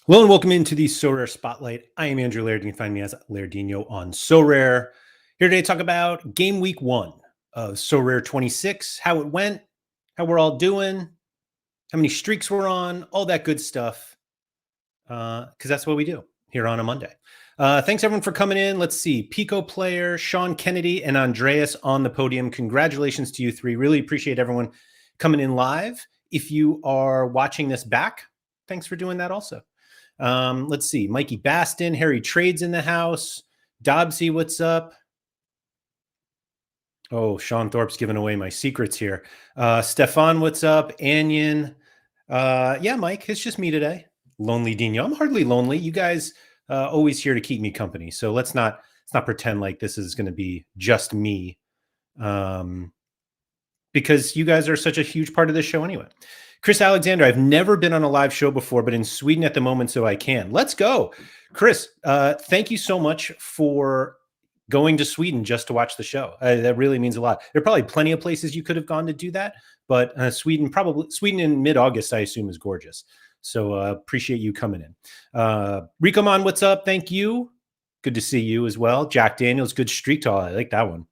Hello and welcome into the Sorare Spotlight. I am Andrew Laird. You can find me as Lairdino on Sorare. Here today to talk about game week 1 of Sorare 26, how it went, how we're all doing, how many streaks we're on, all that good stuff, because that's what we do here on a Monday. Thanks everyone for coming in. Let's see, Pico Player, Sean Kennedy, and Andreas on the podium. Congratulations to you three. Really appreciate everyone coming in live. If you are watching this back, thanks for doing that also. Let's see. Mikey Baston, Harry Trades in the house. Dobbsy, what's up? Oh, Sean Thorpe's giving away my secrets here. Stefan, what's up? Anyan. Yeah, Mike, it's just me today. Lonely Dino. I'm hardly lonely. You guys always here to keep me company. So let's not pretend like this is going to be just me. Because you guys are such a huge part of this show anyway. Chris Alexander, I've never been on a live show before, but in Sweden at the moment, so I can. Let's go. Chris, thank you so much for going to Sweden just to watch the show. That really means a lot. There are probably plenty of places you could have gone to do that, but Sweden in mid-August, I assume, is gorgeous. So appreciate you coming in. Rico Mon, what's up? Thank you. Good to see you as well. Jack Daniels, good streak to all. I like that one.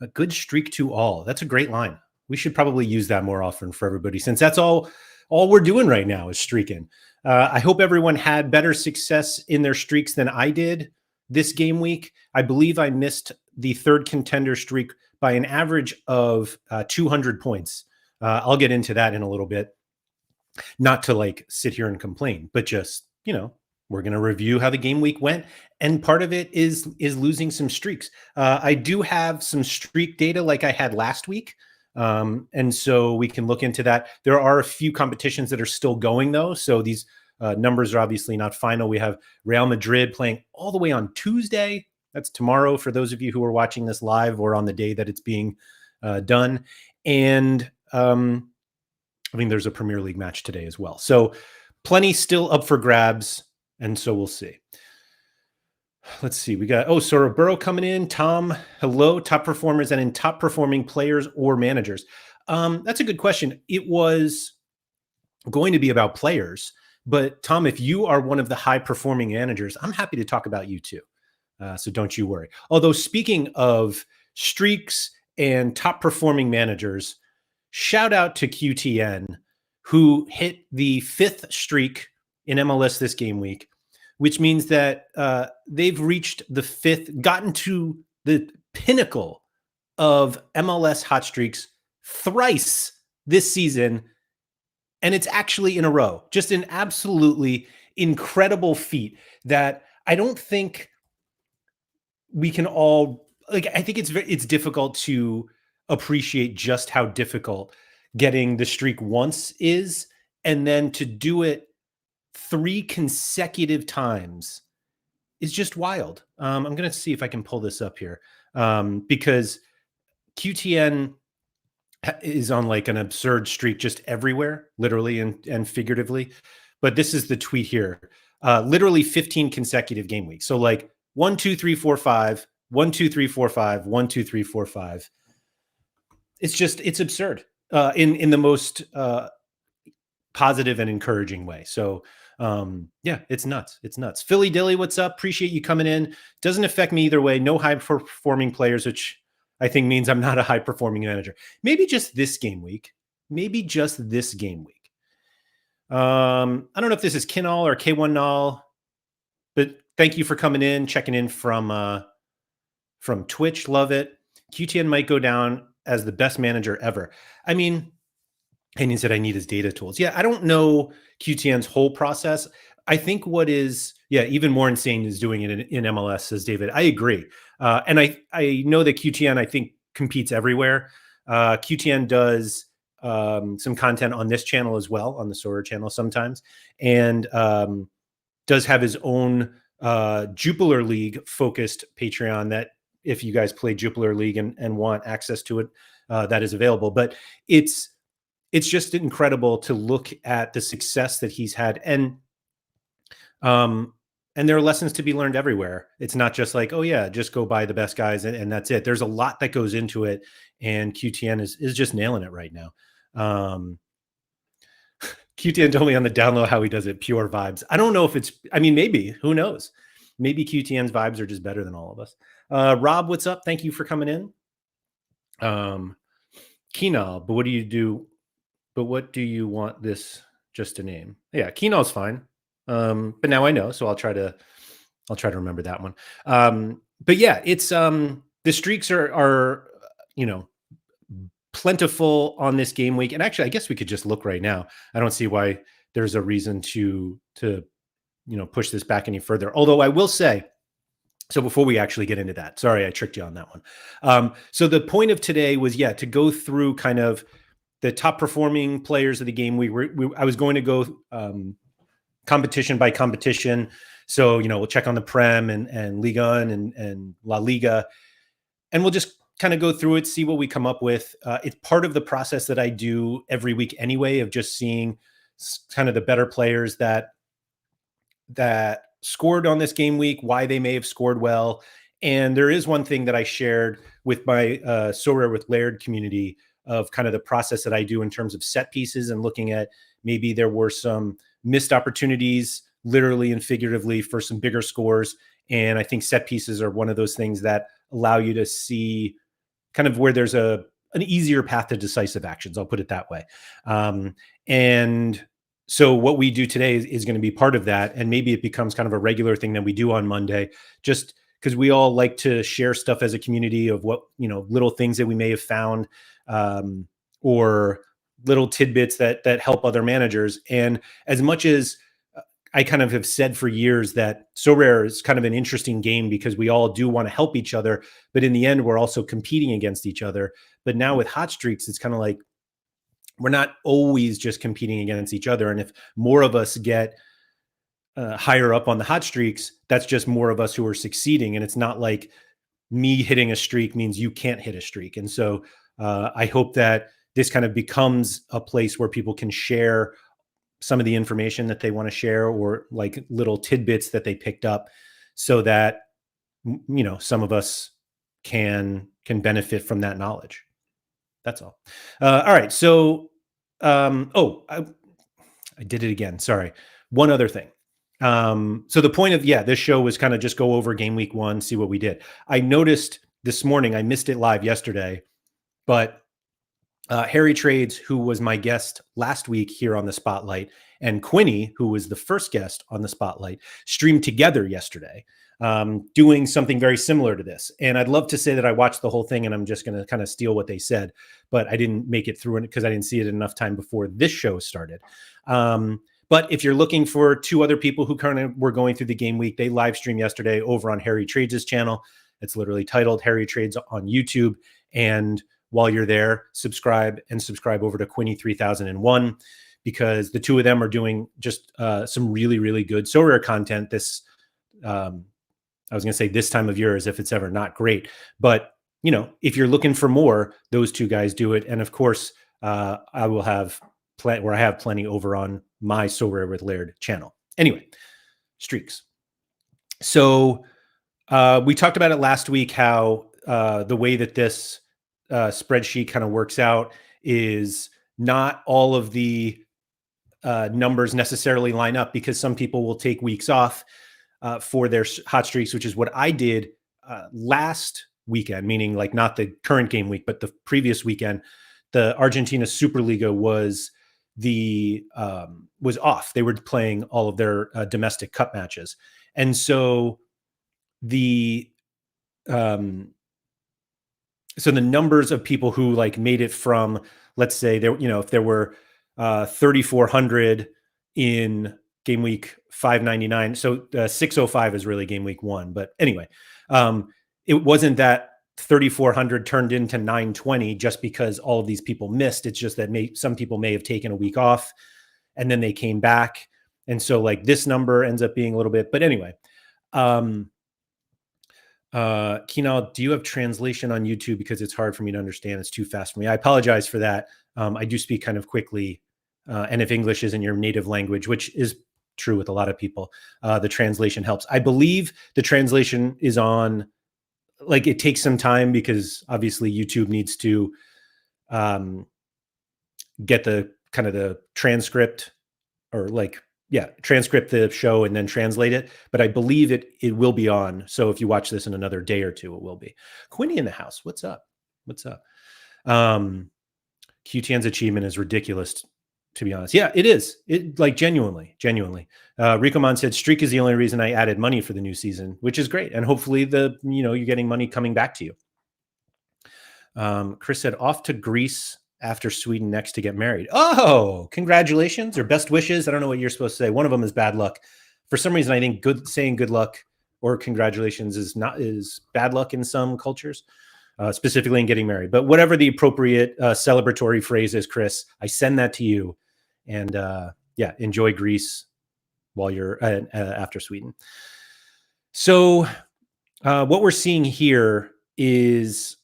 A good streak to all. That's a great line. We should probably use that more often for everybody, since that's all we're doing right now is streaking. I hope everyone had better success in their streaks than I did this game week. I believe I missed the third contender streak by an average of 200 points. I'll get into that in a little bit. Not to like sit here and complain, but just, we're going to review how the game week went. And part of it is losing some streaks. I do have some streak data like I had last week. And so we can look into that. There are a few competitions that are still going though. So these numbers are obviously not final. We have Real Madrid playing all the way on Tuesday. That's tomorrow for those of you who are watching this live or on the day that it's being done. And I think there's a Premier League match today as well. So plenty still up for grabs. And so we'll see. Let's see. We got, Sora Burrow coming in. Tom, hello. Top performers and in top performing players or managers. That's a good question. It was going to be about players. But Tom, if you are one of the high performing managers, I'm happy to talk about you too. So don't you worry. Although speaking of streaks and top performing managers, shout out to QTN, who hit the 5th streak in MLS this game week, which means that they've reached the 5th, gotten to the pinnacle of MLS hot streaks thrice this season. And it's actually in a row. Just an absolutely incredible feat that I don't think we can all, I think it's difficult to appreciate just how difficult getting the streak once is, and then to do it 3 consecutive times is just wild. I'm going to see if I can pull this up here because QTN is on like an absurd streak just everywhere, literally and figuratively. But this is the tweet here. Literally 15 consecutive game weeks. So like 1, 2, 3, 4, 5, 1, 2, 3, 4, 5, 1, 2, 3, 4, 5. It's absurd in the most positive and encouraging way. So yeah, it's nuts. It's nuts. Philly Dilly, what's up? Appreciate you coming in. Doesn't affect me either way. No high performing players, which I think means I'm not a high performing manager. Maybe just this game week. I don't know if this is Kinall or K1 Nall, but thank you for coming in, checking in from Twitch. Love it. QTN might go down as the best manager ever. I mean, and he said, I need his data tools. Yeah, I don't know QTN's whole process. I think what is, even more insane is doing it in MLS, says David. I agree. And I know that QTN, I think, competes everywhere. QTN does some content on this channel as well, on the Sorare channel sometimes, and does have his own Jupiler League focused Patreon that if you guys play Jupiler League and want access to it, that is available. But it's just incredible to look at the success that he's had. And there are lessons to be learned everywhere. It's not just like, oh yeah, just go buy the best guys and that's it. There's a lot that goes into it. And QTN is just nailing it right now. QTN told me on the download how he does it, pure vibes. I don't know if it's, I mean, maybe, who knows? Maybe QTN's vibes are just better than all of us. Rob, what's up? Thank you for coming in. Keenal, but what do you do? But what do you want this just to name? Yeah, Keenal's fine. But now I know, so I'll try to remember that one. But yeah, it's the streaks are plentiful on this game week. And actually, I guess we could just look right now. I don't see why there's a reason to push this back any further. Although I will say, so before we actually get into that, sorry, I tricked you on that one. So the point of today was, to go through kind of the top performing players of the game. I was going to go competition by competition. So, we'll check on the Prem and Liga and La Liga, and we'll just kind of go through it, see what we come up with. It's part of the process that I do every week anyway, of just seeing kind of the better players that scored on this game week, why they may have scored well. And there is one thing that I shared with my Sorare with Laird community of kind of the process that I do in terms of set pieces and looking at maybe there were some missed opportunities, literally and figuratively, for some bigger scores. And I think set pieces are one of those things that allow you to see kind of where there's an easier path to decisive actions. I'll put it that way. And so what we do today is going to be part of that. And maybe it becomes kind of a regular thing that we do on Monday, just because we all like to share stuff as a community of what, little things that we may have found, or little tidbits that help other managers. And as much as I kind of have said for years that Sorare is kind of an interesting game because we all do want to help each other, but in the end, we're also competing against each other. But now with hot streaks, it's kind of like, we're not always just competing against each other. And if more of us get higher up on the hot streaks, that's just more of us who are succeeding. And it's not like me hitting a streak means you can't hit a streak. And so I hope that this kind of becomes a place where people can share some of the information that they want to share, or like little tidbits that they picked up, so that, some of us can benefit from that knowledge. That's all. All right. So, I did it again. Sorry. One other thing. So the point of, this show was kind of just go over game week 1, see what we did. I noticed this morning, I missed it live yesterday, but Harry Trades, who was my guest last week here on the Spotlight, and Quinny, who was the first guest on the Spotlight, streamed together yesterday, doing something very similar to this. And I'd love to say that I watched the whole thing, and I'm just going to kind of steal what they said, but I didn't make it through it because I didn't see it enough time before this show started. But if you're looking for 2 other people who kind of were going through the game week, they live streamed yesterday over on Harry Trades' channel. It's literally titled Harry Trades on YouTube. And while you're there, subscribe over to Quinny 3001, because the 2 of them are doing just some really, really good Sorare content. This, I was going to say this time of year, as if it's ever not great. But, if you're looking for more, those 2 guys do it. And of course, I will have I have plenty over on my Sorare with Laird channel. Anyway, streaks. So we talked about it last week, how the way that this spreadsheet kind of works out is not all of the numbers necessarily line up, because some people will take weeks off for their hot streaks, which is what I did last weekend, meaning like not the current game week, but the previous weekend. The Argentina Superliga was off. They were playing all of their domestic cup matches. And so the numbers of people who like made it from, let's say there, if there were 3,400 in game week 599. So 605 is really game week 1. But anyway, it wasn't that 3,400 turned into 920 just because all of these people missed. It's just that some people may have taken a week off and then they came back. And so like this number ends up being a little bit, but anyway, Keenal, do you have translation on YouTube? Because it's hard for me to understand. It's too fast for me. I apologize for that. I do speak kind of quickly. And if English isn't your native language, which is true with a lot of people, the translation helps. I believe the translation is on, like, it takes some time because obviously YouTube needs to get the kind of the transcript or like, yeah, transcript the show and then translate it. But I believe it will be on. So if you watch this in another day or two, it will be. Quinny in the house. What's up? What's up? QTN's achievement is ridiculous, to be honest. Yeah, it is. It like genuinely. Rico Mon said streak is the only reason I added money for the new season, which is great. And hopefully you're getting money coming back to you. Chris said off to Greece after Sweden next to get married. Oh, congratulations or best wishes. I don't know what you're supposed to say. One of them is bad luck. For some reason, I think saying good luck or congratulations is bad luck in some cultures, specifically in getting married. But whatever the appropriate celebratory phrase is, Chris, I send that to you. And enjoy Greece while you're after Sweden. So what we're seeing here is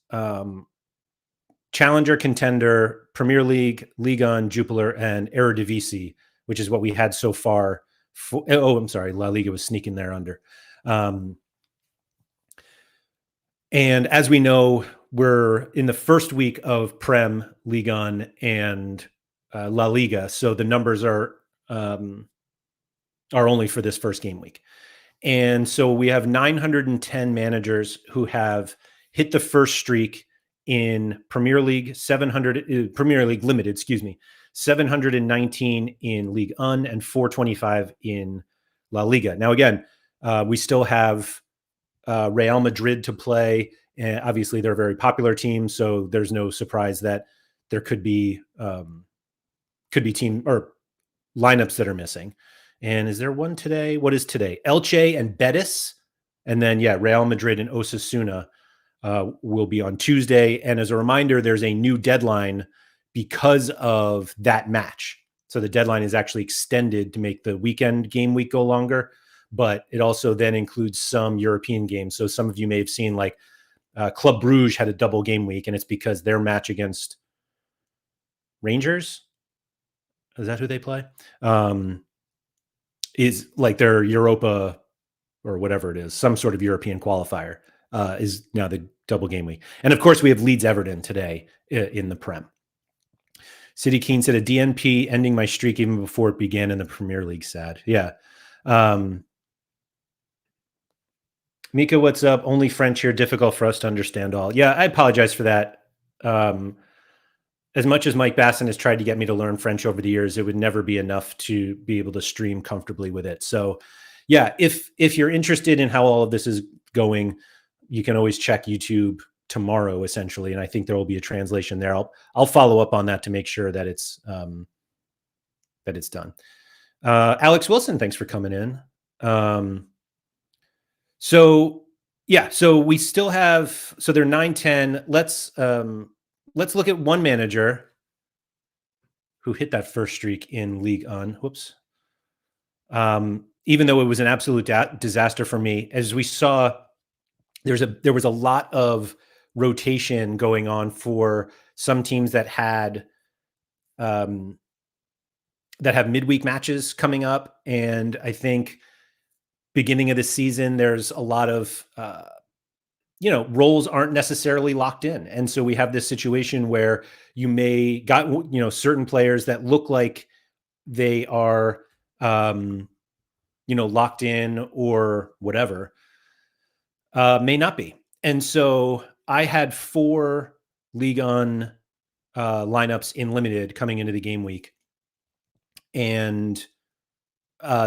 Challenger, Contender, Premier League, Liga, and Jupiler, and Eredivisie, which is what we had so far. I'm sorry, La Liga was sneaking there under. And as we know, we're in the first week of Prem, Ligue, and La Liga, so the numbers are only for this first game week. And so we have 910 managers who have hit the first streak in Premier League, 700 Premier League Limited, 719 in Ligue 1 and 425 in La Liga. Now, again, we still have Real Madrid to play. And obviously, they're a very popular team, so there's no surprise that there could be team or lineups that are missing. And is there one today? What is today? Elche and Betis, and then Real Madrid and Osasuna will be on Tuesday. And as a reminder, there's a new deadline because of that match. So the deadline is actually extended to make the weekend game week go longer, but it also then includes some European games. So some of you may have seen like Club Brugge had a double game week, and it's because their match against Rangers, is that who they play? Is like their Europa or whatever it is, some sort of European qualifier is now the double game week. And of course, we have Leeds Everton today in the Prem. City Keen said a DNP ending my streak even before it began in the Premier League. Sad. Yeah. Mika, what's up? Only French here. Difficult for us to understand all. Yeah, I apologize for that. As much as Mike Basson has tried to get me to learn French over the years, it would never be enough to be able to stream comfortably with it. So yeah, if you're interested in how all of this is going, you can always check YouTube tomorrow, essentially. And I think there will be a translation there. I'll follow up on that to make sure that it's done. Alex Wilson, thanks for coming in. So we still have, so they're 9-10. Let's look at one manager who hit that first streak in Ligue 1. Whoops. Even though it was an absolute disaster for me, as we saw, there was a lot of rotation going on for some teams that have midweek matches coming up. And I think beginning of the season, there's a lot of, roles aren't necessarily locked in. And so we have this situation where you may got, certain players that look like they are, locked in or whatever, may not be. And so I had 4 Ligue 1 lineups in limited coming into the game week. And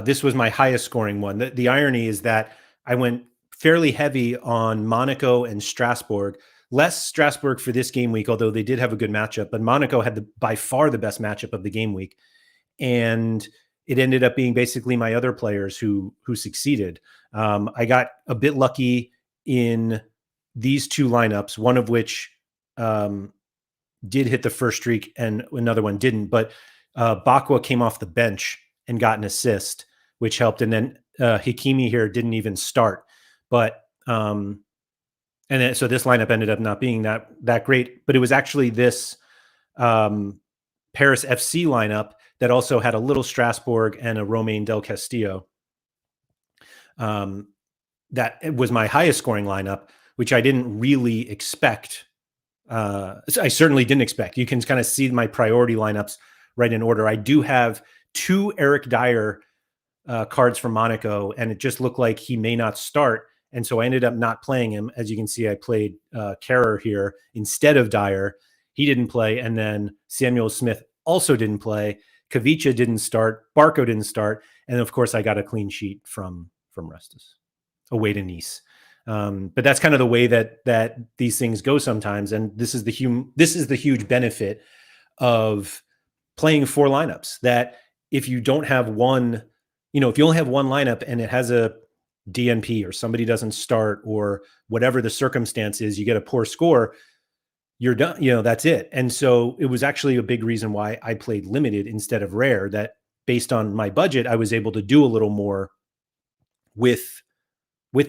this was my highest scoring one. The irony is that I went fairly heavy on Monaco and Strasbourg. Less Strasbourg for this game week, although they did have a good matchup. But Monaco had by far the best matchup of the game week. And it ended up being basically my other players who succeeded. I got a bit lucky in these 2 lineups, one of which did hit the first streak and another one didn't. But Bakwa came off the bench and got an assist, which helped. And then Hakimi here didn't even start. But so this lineup ended up not being that great. But it was actually this Paris FC lineup that also had a little Strasbourg and a Romain Del Castillo. That was my highest scoring lineup, which I didn't really expect. I certainly didn't expect. You can kind of see my priority lineups right in order. I do have 2 Eric Dyer cards from Monaco, and it just looked like he may not start. And so I ended up not playing him. As you can see, I played Kerrer here instead of Dyer. He didn't play. And then Samuel Smith also didn't play. Kavica didn't start. Barco didn't start. And of course, I got a clean sheet from Restus away to Nice. But that's kind of the way that these things go sometimes. And this is the huge benefit of playing 4 lineups, that if you don't have one, if you only have one lineup and it has a DNP or somebody doesn't start or whatever the circumstance is, you get a poor score, you're done. That's it. And so it was actually a big reason why I played limited instead of rare, that based on my budget, I was able to do a little more with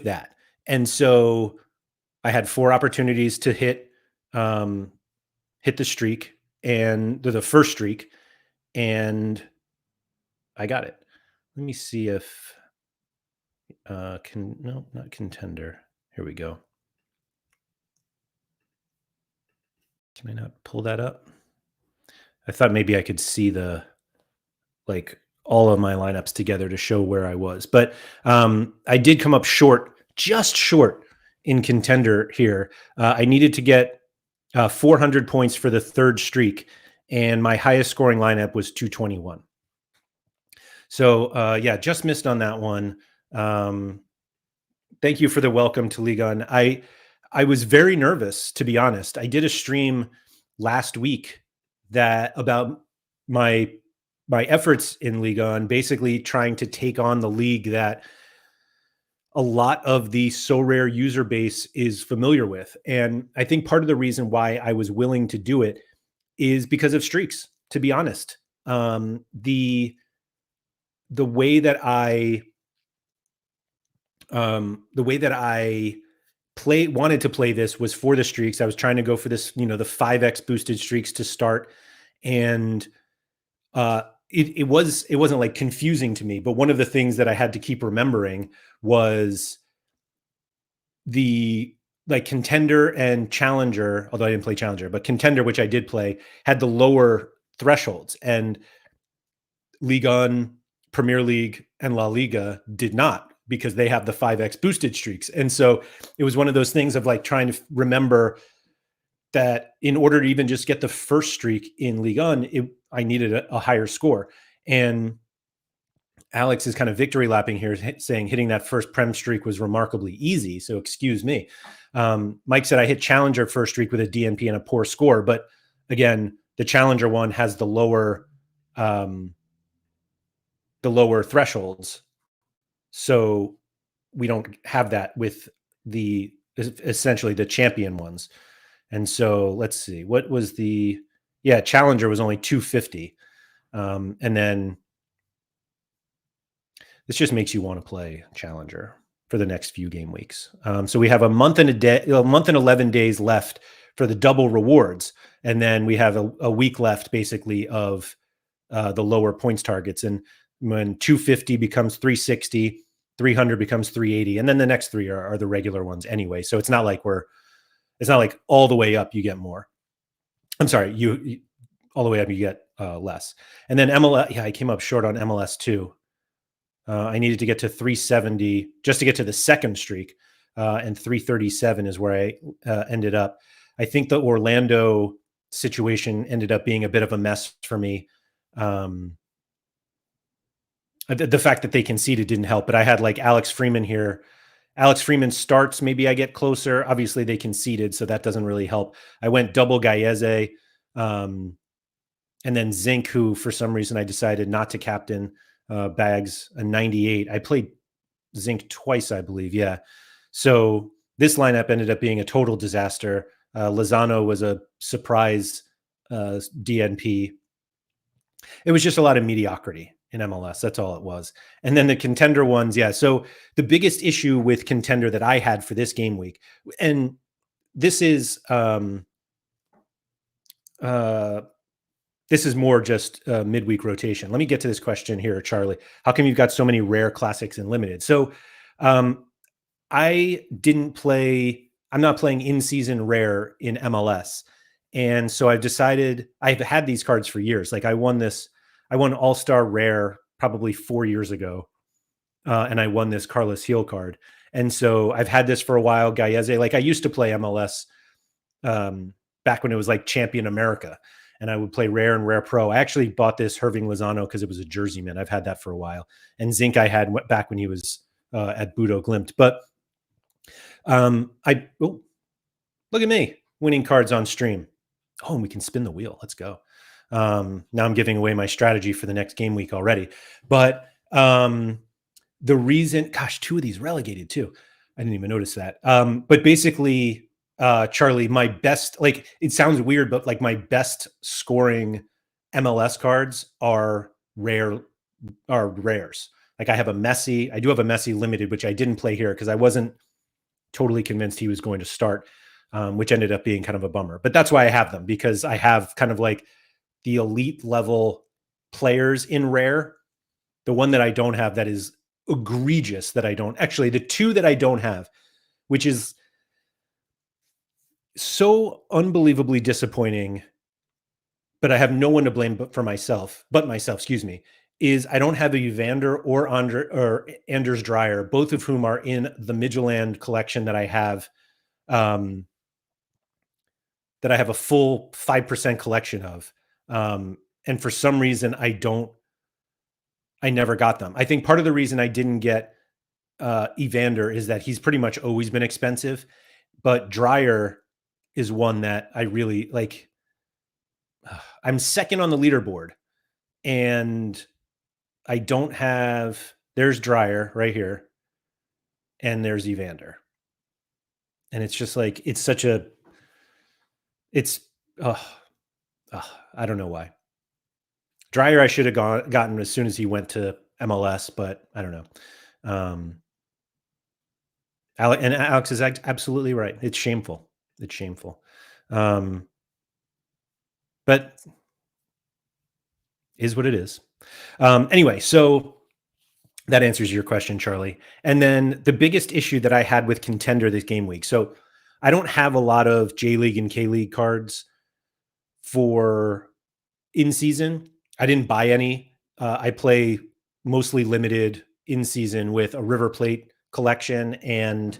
that. And so I had 4 opportunities to hit the streak, and the first streak, and I got it. Let me see if not Contender. Here we go. Can I not pull that up? I thought maybe I could see all of my lineups together to show where I was, but I did come up just short in Contender here. I needed to get 400 points for the 3rd streak, and my highest scoring lineup was 221. So just missed on that one. Thank you for the welcome to Liga. I was very nervous, to be honest. I did a stream last week about my efforts in Liga and basically trying to take on the league that a lot of the Sorare user base is familiar with. And I think part of the reason why I was willing to do it is because of streaks, to be honest. The way that I wanted to play this was for the streaks. I was trying to go for this, the 5x boosted streaks to start. And it wasn't like confusing to me, but one of the things that I had to keep remembering was the Contender and Challenger, although I didn't play Challenger, but Contender, which I did play, had the lower thresholds, and Ligue 1, Premier League, and La Liga did not, because they have the 5x boosted streaks. And so it was one of those things of trying to remember that in order to even just get the first streak in Ligue 1, I needed a higher score. And Alex is kind of victory lapping here, saying hitting that first Prem streak was remarkably easy. So excuse me. Mike said I hit Challenger first streak with a DNP and a poor score. But again, the Challenger one has the lower thresholds. So we don't have that with essentially the champion ones. And so let's see, what was Challenger was only 250. And then this just makes you want to play Challenger for the next few game weeks. So we have a month and 11 days left for the double rewards. And then we have a week left basically of the lower points targets. And when 250 becomes 360, 300 becomes 380. And then the next 3 are the regular ones anyway. So it's not like all the way up you get more. I'm sorry, you all the way up you get less. And then MLS, I came up short on MLS too. I needed to get to 370 just to get to the second streak, and 337 is where I ended up. I think the Orlando situation ended up being a bit of a mess for me. The fact that they conceded didn't help, but I had Alex Freeman here. Alex Freeman starts, maybe I get closer. Obviously they conceded, so that doesn't really help. I went double Gaiese, and then Zink, who for some reason I decided not to captain, bags a 98. I played Zink twice, I believe. Yeah. So this lineup ended up being a total disaster. Lozano was a surprise DNP. It was just a lot of mediocrity in MLS. That's all it was. And then the Contender ones. Yeah. So the biggest issue with Contender that I had for this game week, and this is more just midweek rotation. Let me get to this question here, Charlie. How come you've got so many rare classics and limited? So I'm not playing in-season rare in MLS. And so I've decided, I've had these cards for years. I won this I won All-Star Rare probably 4 years ago, and I won this Carlos Heel card. And so I've had this for a while. Gallese, like I used to play MLS back when it was like Champion America, and I would play Rare and Rare Pro. I actually bought this Herving Lozano because it was a jerseyman. I've had that for a while. And Zinc I had back when he was at Budo Glimt. But look at me winning cards on stream. Oh, and we can spin the wheel. Let's go. Now I'm giving away my strategy for the next game week already. But the reason, gosh, 2 of these relegated too. I didn't even notice that. But basically, Charlie, my best, like, it sounds weird, but like my best scoring MLS cards are rares. Like I do have a Messi limited, which I didn't play here because I wasn't totally convinced he was going to start, which ended up being kind of a bummer. But that's why I have them, because I have kind of like the elite level players in rare. The one that I don't have that is egregious that I don't, actually the 2 that I don't have, which is so unbelievably disappointing, but I have no one to blame but myself, excuse me, is I don't have a Evander or Anders Dreyer, both of whom are in the Midtjylland collection that I have, that I have a full 5% collection of. And for some reason, I never got them. I think part of the reason I didn't get Evander is that he's pretty much always been expensive, but Dreyer is one that I really like. I'm second on the leaderboard, and I don't have, there's Dreyer right here, and there's Evander. And it's just like, it's such a, it's, I don't know why. Dreyer I should have gotten as soon as he went to MLS, but I don't know. Alex is absolutely right. It's shameful. It's shameful. But is what it is. Anyway, so that answers your question, Charlie. And then the biggest issue that I had with Contender this game week. So I don't have a lot of J League and K League cards for in season. I didn't buy any. I play mostly limited in season with a River Plate collection and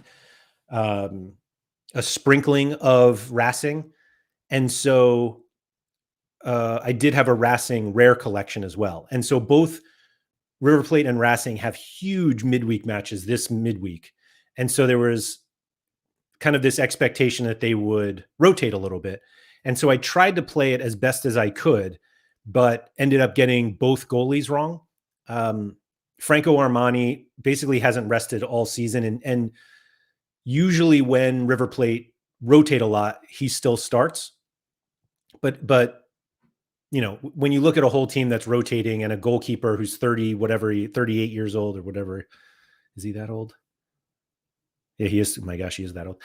a sprinkling of Racing. And so I did have a Racing rare collection as well. And so both River Plate and Racing have huge midweek matches this midweek. And so there was kind of this expectation that they would rotate a little bit. And so I tried to play it as best as I could, but ended up getting both goalies wrong. Franco Armani basically hasn't rested all season. And usually when River Plate rotate a lot, he still starts. But you know, when you look at a whole team that's rotating and a goalkeeper who's 38 years old or whatever, is he that old? Yeah, he is. Oh my gosh, he is that old.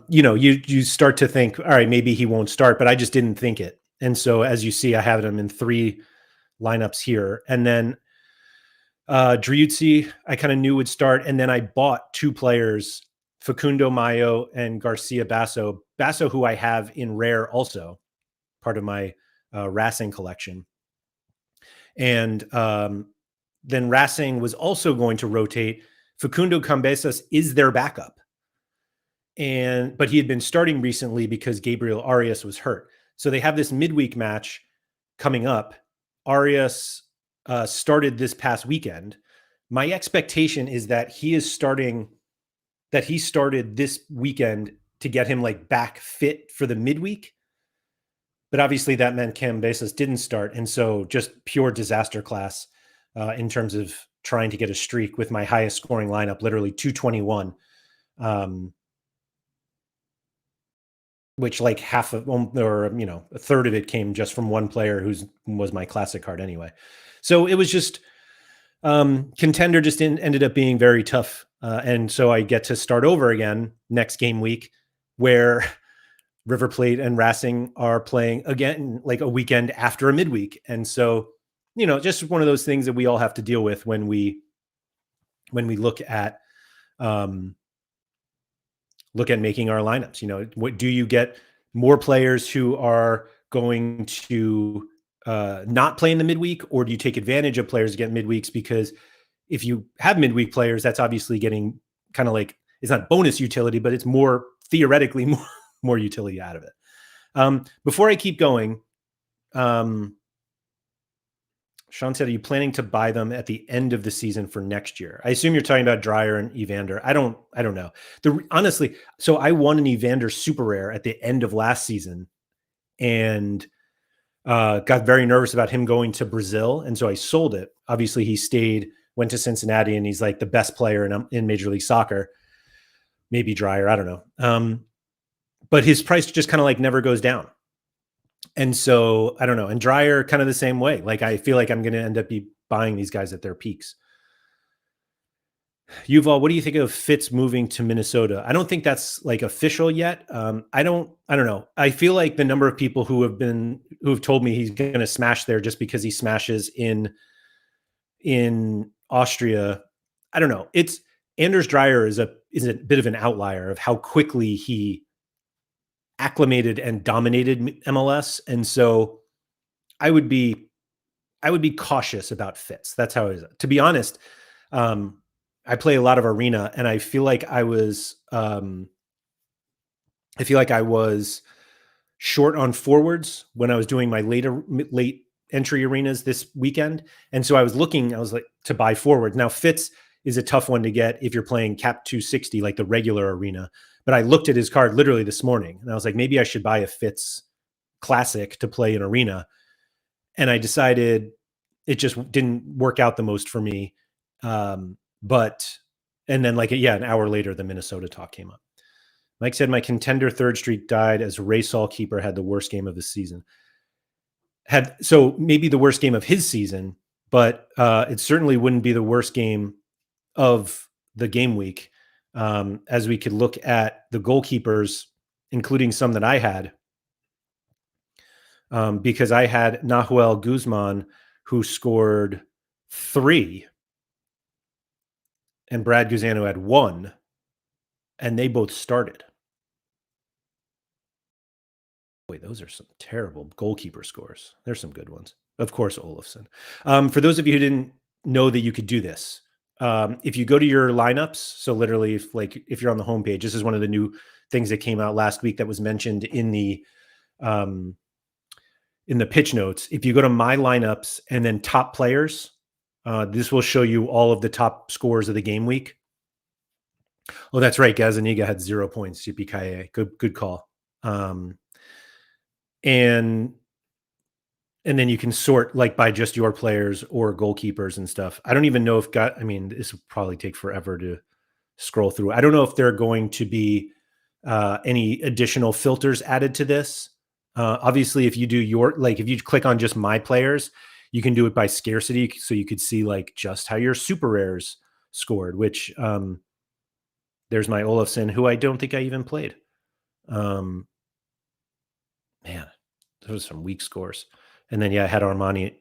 You know, you start to think, all right, maybe he won't start, but I just didn't think it. And so as you see, I have him in 3 lineups here. And then Driuzzi, I kind of knew would start. And then I bought 2 players, Facundo Mayo and Garcia Basso. Basso, who I have in rare also, part of my Racing collection. And then Racing was also going to rotate. Facundo Cambesas is their backup. But he had been starting recently because Gabriel Arias was hurt. So they have this midweek match coming up. Arias started this past weekend. My expectation is that he started this weekend to get him like back fit for the midweek. But obviously that meant Cambesas didn't start. And so just pure disaster class in terms of trying to get a streak with my highest scoring lineup, literally 221, which like half of, or, you know, a third of it came just from one player who was my classic card anyway. So it was just, Contender just ended up being very tough. And so I get to start over again next game week where River Plate and Racing are playing again, like a weekend after a midweek. And so, you know, just one of those things that we all have to deal with when we look at making our lineups. You know, what do you get more players who are going to not play in the midweek, or do you take advantage of players to get midweeks? Because if you have midweek players, that's obviously getting kind of like, it's not bonus utility, but it's more theoretically more utility out of it. Before I keep going, Sean said, are you planning to buy them at the end of the season for next year? I assume you're talking about Dreyer and Evander. I don't know. Honestly, so I won an Evander super rare at the end of last season and got very nervous about him going to Brazil. And so I sold it. Obviously he stayed, went to Cincinnati, and he's like the best player in Major League Soccer. Maybe Dreyer, I don't know. But his price just kind of like never goes down. And so I don't know. And Dreyer kind of the same way. Like I feel like I'm going to end up buying these guys at their peaks. Yuval, what do you think of Fitz moving to Minnesota? I don't think that's like official yet. I don't know. I feel like the number of people who have told me he's going to smash there just because he smashes in Austria. I don't know. It's Anders Dreyer is a bit of an outlier of how quickly he acclimated and dominated MLS. And so I would be cautious about Fitz. That's how it is. To be honest, I play a lot of arena, and I feel like I was short on forwards when I was doing my late entry arenas this weekend. And so I was like to buy forwards. Now Fitz is a tough one to get if you're playing cap 260, like the regular arena. But I looked at his card literally this morning and I was like, maybe I should buy a Fitz classic to play in arena. And I decided it just didn't work out the most for me. And then like, an hour later, the Minnesota talk came up. Mike said, my contender third streak died as Ray Keeper had the worst game of the season. So maybe the worst game of his season, but it certainly wouldn't be the worst game of the game week. As we could look at the goalkeepers, including some that I had, because I had Nahuel Guzman, who scored 3, and Brad Guzano had 1, and they both started. Boy, those are some terrible goalkeeper scores. There's some good ones. Of course, Olofsson. For those of you who didn't know that you could do this, if you go to your lineups, so literally if you're on the homepage, this is one of the new things that came out last week that was mentioned in the pitch notes. If you go to my lineups and then top players, this will show you all of the top scores of the game week. Oh, that's right. Gazaniga had 0 points. Yippee-ki-yay. Good call. And then you can sort like by just your players or goalkeepers and stuff. I don't even know if this will probably take forever to scroll through. I don't know if there are going to be any additional filters added to this. Obviously, if you do if you click on just my players, you can do it by scarcity. So you could see like just how your super rares scored, which there's my Olofsson, who I don't think I even played. Man, those are some weak scores. And then, I had Armani.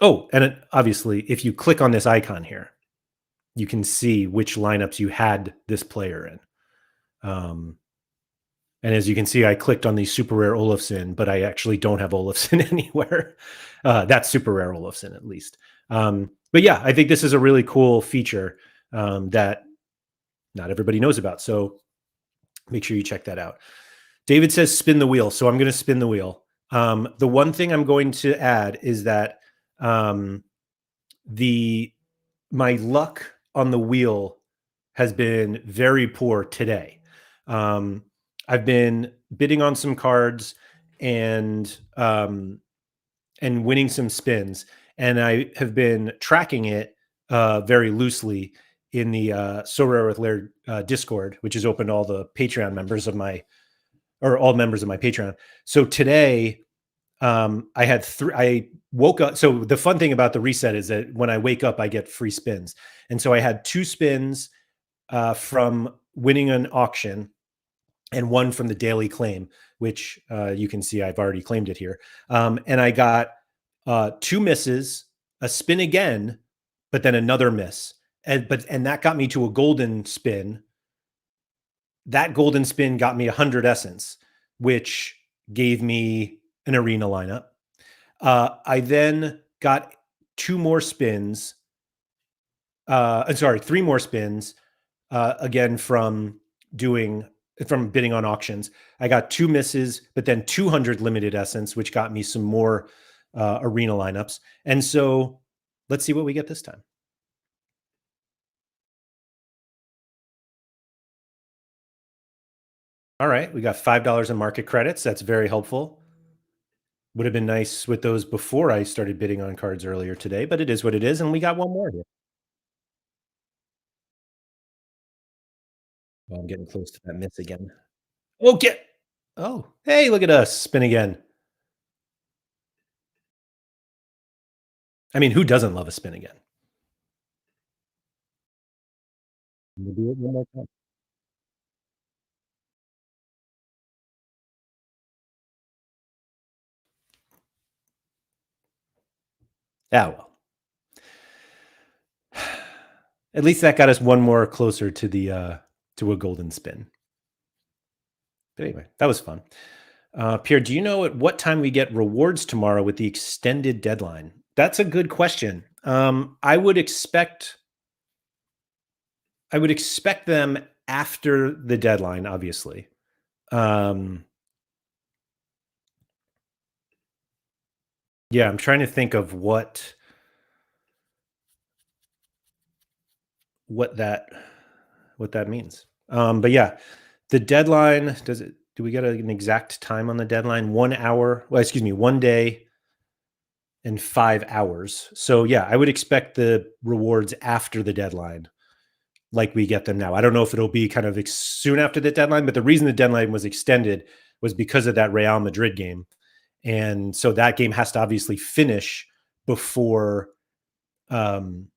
Obviously, if you click on this icon here, you can see which lineups you had this player in. And as you can see, I clicked on the super rare Olofsson, but I actually don't have Olofsson anywhere. That's super rare Olofsson, at least. But yeah, I think this is a really cool feature that not everybody knows about. So make sure you check that out. David says spin the wheel. So I'm going to spin the wheel. The one thing I'm going to add is that my luck on the wheel has been very poor today. I've been bidding on some cards and winning some spins, and I have been tracking it very loosely in the Sorare with Laird Discord, which is open to all the Patreon members all members of my Patreon. So today, I had I woke up. So the fun thing about the reset is that when I wake up, I get free spins. And so I had 2 spins from winning an auction and 1 from the daily claim, which you can see I've already claimed it here. And I got 2 misses, a spin again, but then another miss. And that got me to a golden spin. That golden spin got me 100 essence, which gave me an arena lineup. I then got 2 more spins. Sorry, 3 more spins, again from bidding on auctions. I got 2 misses, but then 200 limited essence, which got me some more arena lineups. And so let's see what we get this time. All right, we got $5 in market credits. That's very helpful. Would have been nice with those before I started bidding on cards earlier today, but it is what it is, and we got one more here. Oh, I'm getting close to that miss again. Oh, oh, hey, look at us spin again. I mean, who doesn't love a spin again? We'll do it one more time. Ah, well. At least that got us one more closer to the to a golden spin. But anyway, that was fun. Pierre, do you know at what time we get rewards tomorrow with the extended deadline? That's a good question. I would expect them after the deadline, obviously. Yeah, I'm trying to think of what that means. But yeah, the deadline, do we get an exact time on the deadline? 1 hour, well, excuse me, 1 day and 5 hours. So yeah, I would expect the rewards after the deadline, like we get them now. I don't know if it'll be kind of soon after the deadline, but the reason the deadline was extended was because of that Real Madrid game. And so that game has to obviously finish before um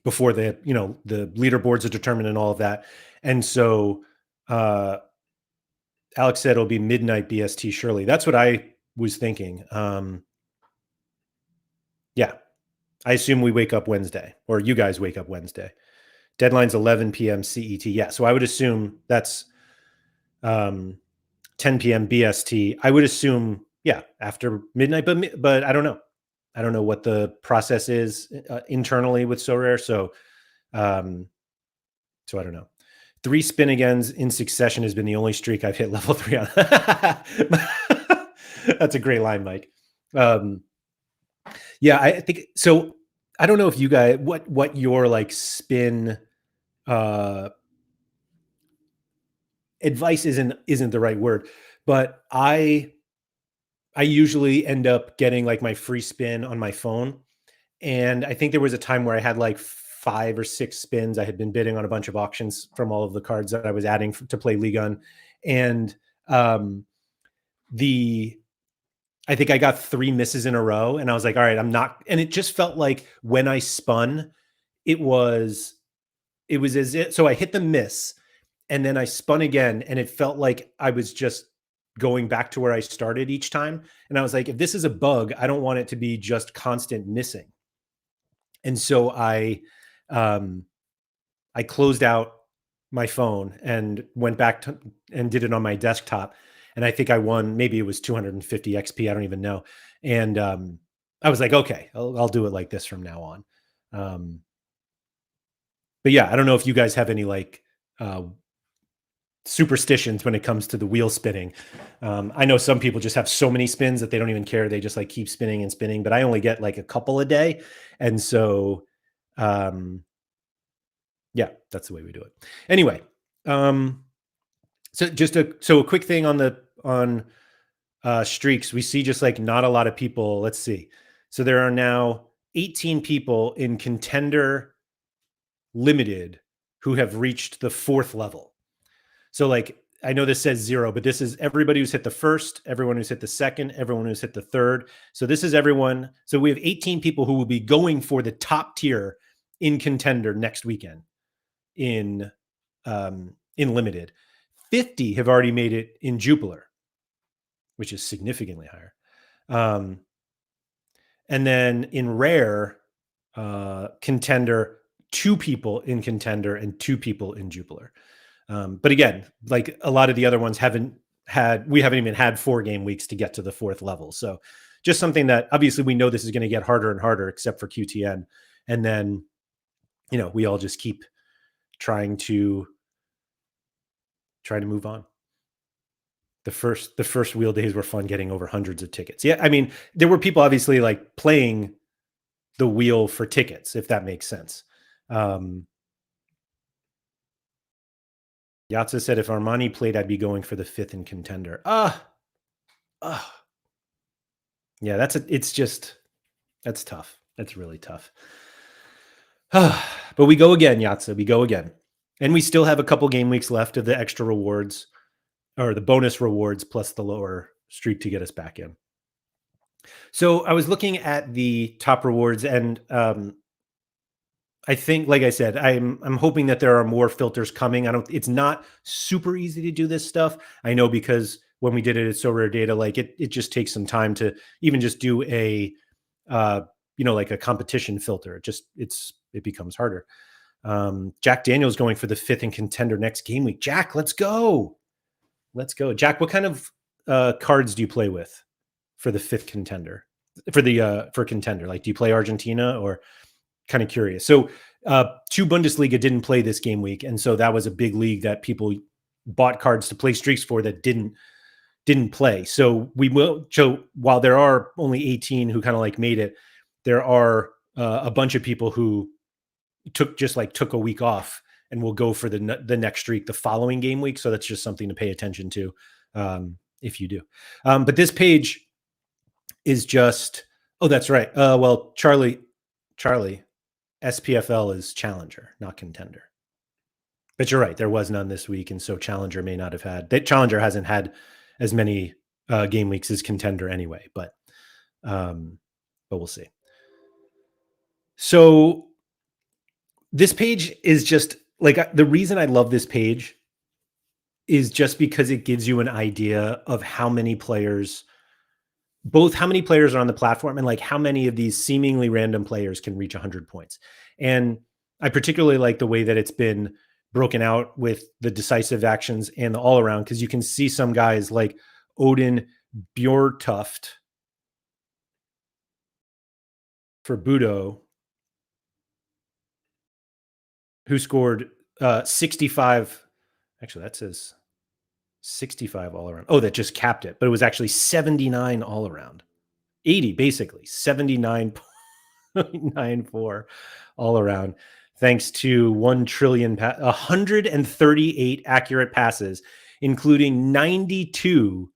before the the leaderboards are determined and all of that. And so uh Alex said it'll be midnight BST surely. That's what I was thinking. Yeah, I assume we wake up Wednesday, or you guys wake up Wednesday. Deadline's 11 p.m. CET. Yeah, so I would assume that's 10 p.m. BST. I would assume, yeah, after midnight, but I don't know. I don't know what the process is internally with Sorare, so I don't know. 3 spin agains in succession has been the only streak I've hit level 3 on. That's a great line, Mike. Yeah, I think so. I don't know if you guys what your like spin advice isn't the right word, but I usually end up getting like my free spin on my phone. And I think there was a time where I had like 5 or 6 spins. I had been bidding on a bunch of auctions from all of the cards that I was adding to play Ligue. And the I think I got 3 misses in a row, and I was like, all right, I'm not. And it just felt like when I spun, it was as if, so I hit the miss and then I spun again, and it felt like I was just going back to where I started each time. And I was like, if this is a bug, I don't want it to be just constant missing. And so I closed out my phone and went back to and did it on my desktop. And I think I won, maybe it was 250 XP. I don't even know. And I was like, okay, I'll do it like this from now on. But yeah, I don't know if you guys have any like superstitions when it comes to the wheel spinning. I know some people just have so many spins that they don't even care. They just like keep spinning and spinning, but I only get like a couple a day. And so, yeah, that's the way we do it. Anyway, so a quick thing on streaks. We see just like not a lot of people. Let's see. So there are now 18 people in Contender Limited who have reached the 4th level. So like I know this says 0, but this is everybody who's hit the 1st, everyone who's hit the 2nd, everyone who's hit the 3rd. So this is everyone. So we have 18 people who will be going for the top tier in Contender next weekend in Limited. 50 have already made it in Jupiler, which is significantly higher. And then in Rare, Contender, 2 people in Contender and 2 people in Jupiler. But again, like a lot of the other ones haven't haven't even had 4 game weeks to get to the 4th level. So just something that obviously we know this is going to get harder and harder, except for QTN. And then, we all just keep trying to move on. The first wheel days were fun, getting over hundreds of tickets. Yeah. I mean, there were people obviously like playing the wheel for tickets, if that makes sense. Yatsa said, if Armani played, I'd be going for the 5th in Contender. Yeah, that's tough. That's really tough. But we go again, Yatsa. We go again. And we still have a couple game weeks left of the extra rewards, or the bonus rewards, plus the lower streak to get us back in. So I was looking at the top rewards, and I think, like I said, I'm hoping that there are more filters coming. It's not super easy to do this stuff. I know, because when we did it at Sorare Data, like it just takes some time to even just do a like a competition filter. It becomes harder. Jack Daniels going for the 5th in Contender next game week. Jack, let's go. Jack, what kind of cards do you play with for the 5th Contender? For Contender, like, do you play Argentina, or? Kind of curious. So 2 Bundesliga didn't play this game week, and so that was a big league that people bought cards to play streaks for that didn't play. So while there are only 18 who kind of like made it, there are a bunch of people who took a week off and will go for the next streak the following game week. So that's just something to pay attention to if you do. But this page is just, oh, that's right. Well, Charlie, SPFL is Challenger, not Contender. But you're right, there was none this week, and so Challenger may not have had. That Challenger hasn't had as many game weeks as Contender anyway, but we'll see. So this page is just like, the reason I love this page is just because it gives you an idea of how many players are on the platform, and like how many of these seemingly random players can reach 100 points. And I particularly like the way that it's been broken out with the decisive actions and the all around, because you can see some guys like Odin Bjortuft for Budo, who scored 65. Actually, that says 65 all around. Oh, that just capped it, but it was actually 79 all around. 80, basically 79.94 all around, thanks to 138 accurate passes, including 92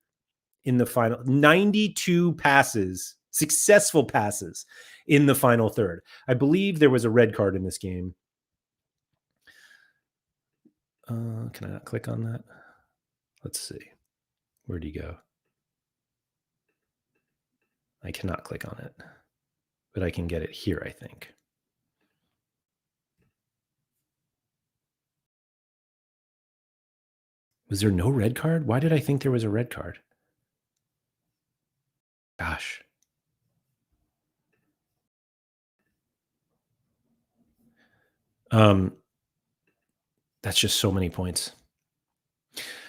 in the final, 92 passes, successful passes in the final third. I believe there was a red card in this game. Can I not click on that? Let's see. Where'd he go? I cannot click on it, but I can get it here, I think. Was there no red card? Why did I think there was a red card? Gosh. That's just so many points.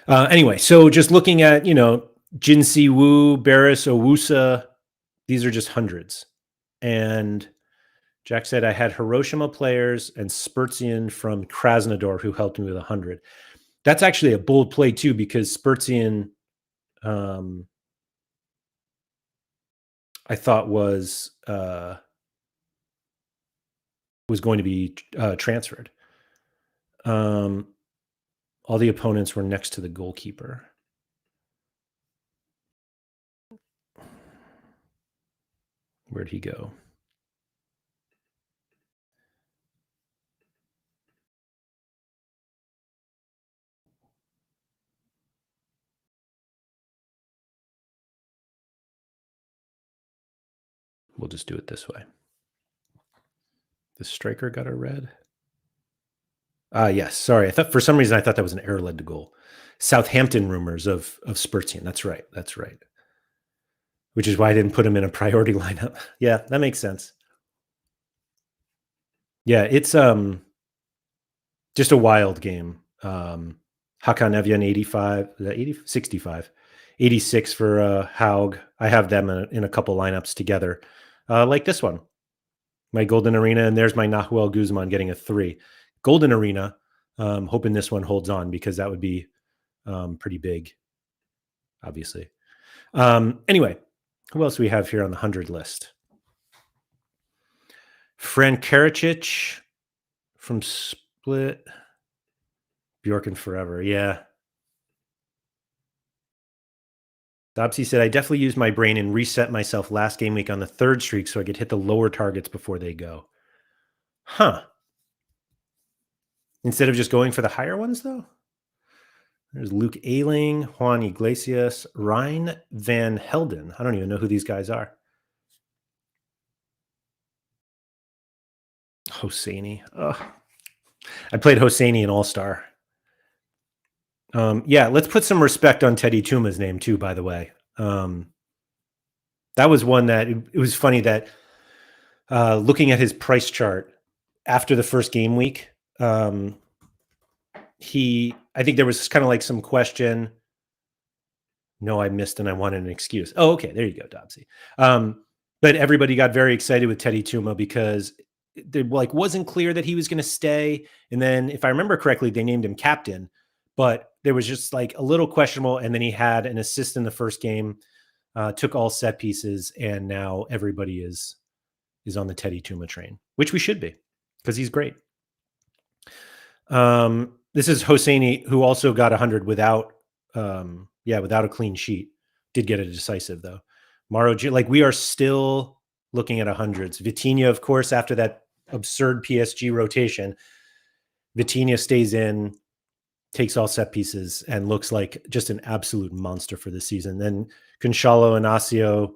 Anyway, so just looking at, Jinsi Wu, Barris Owusa, these are just hundreds. And Jack said, I had Hiroshima players and Spurzian from Krasnodar who helped me with 100. That's actually a bold play too, because Spurzian, I thought was going to be transferred. All the opponents were next to the goalkeeper. Where'd he go? We'll just do it this way. The striker got a red. Yes. Sorry. For some reason, I thought that was an error led to goal. Southampton rumors of Spurzian. That's right. Which is why I didn't put him in a priority lineup. Yeah, that makes sense. Yeah, it's just a wild game. Hakan Evjen 85, 65, 86 for Haug. I have them in a couple lineups together, like this one. My Golden Arena, and there's my Nahuel Guzman getting a 3. Golden Arena, hoping this one holds on because that would be pretty big, obviously. Anyway, who else do we have here on the 100 list? Fran Karacic from Split. Bjorken forever, yeah. Dobsy said, I definitely used my brain and reset myself last game week on the 3rd streak so I could hit the lower targets before they go. Huh. Instead of just going for the higher ones, though? There's Luke Ayling, Juan Iglesias, Ryan Van Helden. I don't even know who these guys are. Hosseini. I played Hosseini in All-Star. Yeah, let's put some respect on Teddy Tuma's name, too, by the way. That was one that it was funny that looking at his price chart after the first game week, I think there was kind of like some question. No, I missed and I wanted an excuse. Oh, okay. There you go, Dobsy. But everybody got very excited with Teddy Tuma because there wasn't clear that he was going to stay. And then if I remember correctly, they named him captain, but there was just like a little questionable. And then he had an assist in the first game, took all set pieces. And now everybody is on the Teddy Tuma train, which we should be because he's great. This is Hosseini, who also got 100 without a clean sheet. Did get a decisive though. Maro, we are still looking at 100s. Vitinha, of course, after that absurd PSG rotation, Vitinha stays in, takes all set pieces, and looks like just an absolute monster for this season. Then Conchalo Inacio,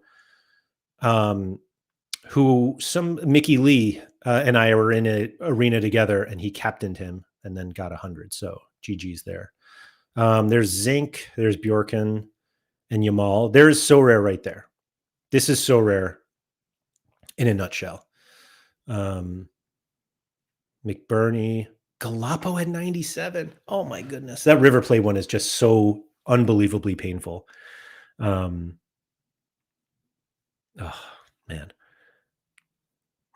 who Mickey Lee and I were in an arena together, and he captained him and then got 100. So GG's there. There's Zink, there's Bjorken, and Yamal. There's Sorare right there. This is Sorare in a nutshell. McBurney, Galapo at 97. Oh my goodness. That River Plate one is just so unbelievably painful. Oh man.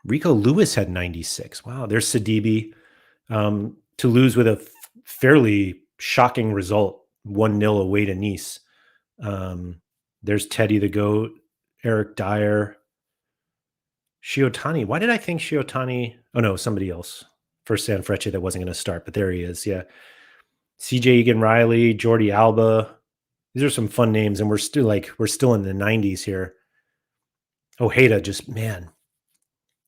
Rico Lewis had 96. Wow. There's Sidibe. To lose with a fairly shocking result, 1-0 away to Nice. There's Teddy the Goat, Eric Dyer, Shiotani. Why did I think Shiotani? Oh no, somebody else for Sanfrecce that wasn't going to start, but there he is. Yeah. CJ Egan Riley, Jordi Alba. These are some fun names, and we're still in the 90s here. Ojeda, just man,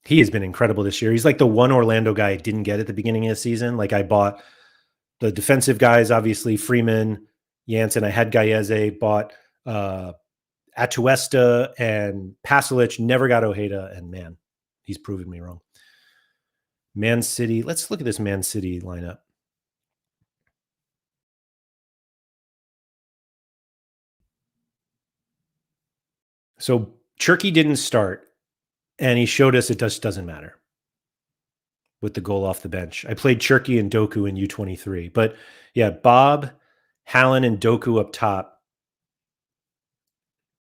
he has been incredible this year. He's like the one Orlando guy I didn't get at the beginning of the season. Like I bought the defensive guys, obviously Freeman, Janssen. I had Gallese, bought Atuesta and Pasalic, never got Ojeda, and man, he's proven me wrong. Man City. Let's look at this Man City lineup. So Cherky didn't start, and he showed us it just doesn't matter with the goal off the bench. I played Cherky and Doku in U23. But yeah, Bob, Hallen, and Doku up top.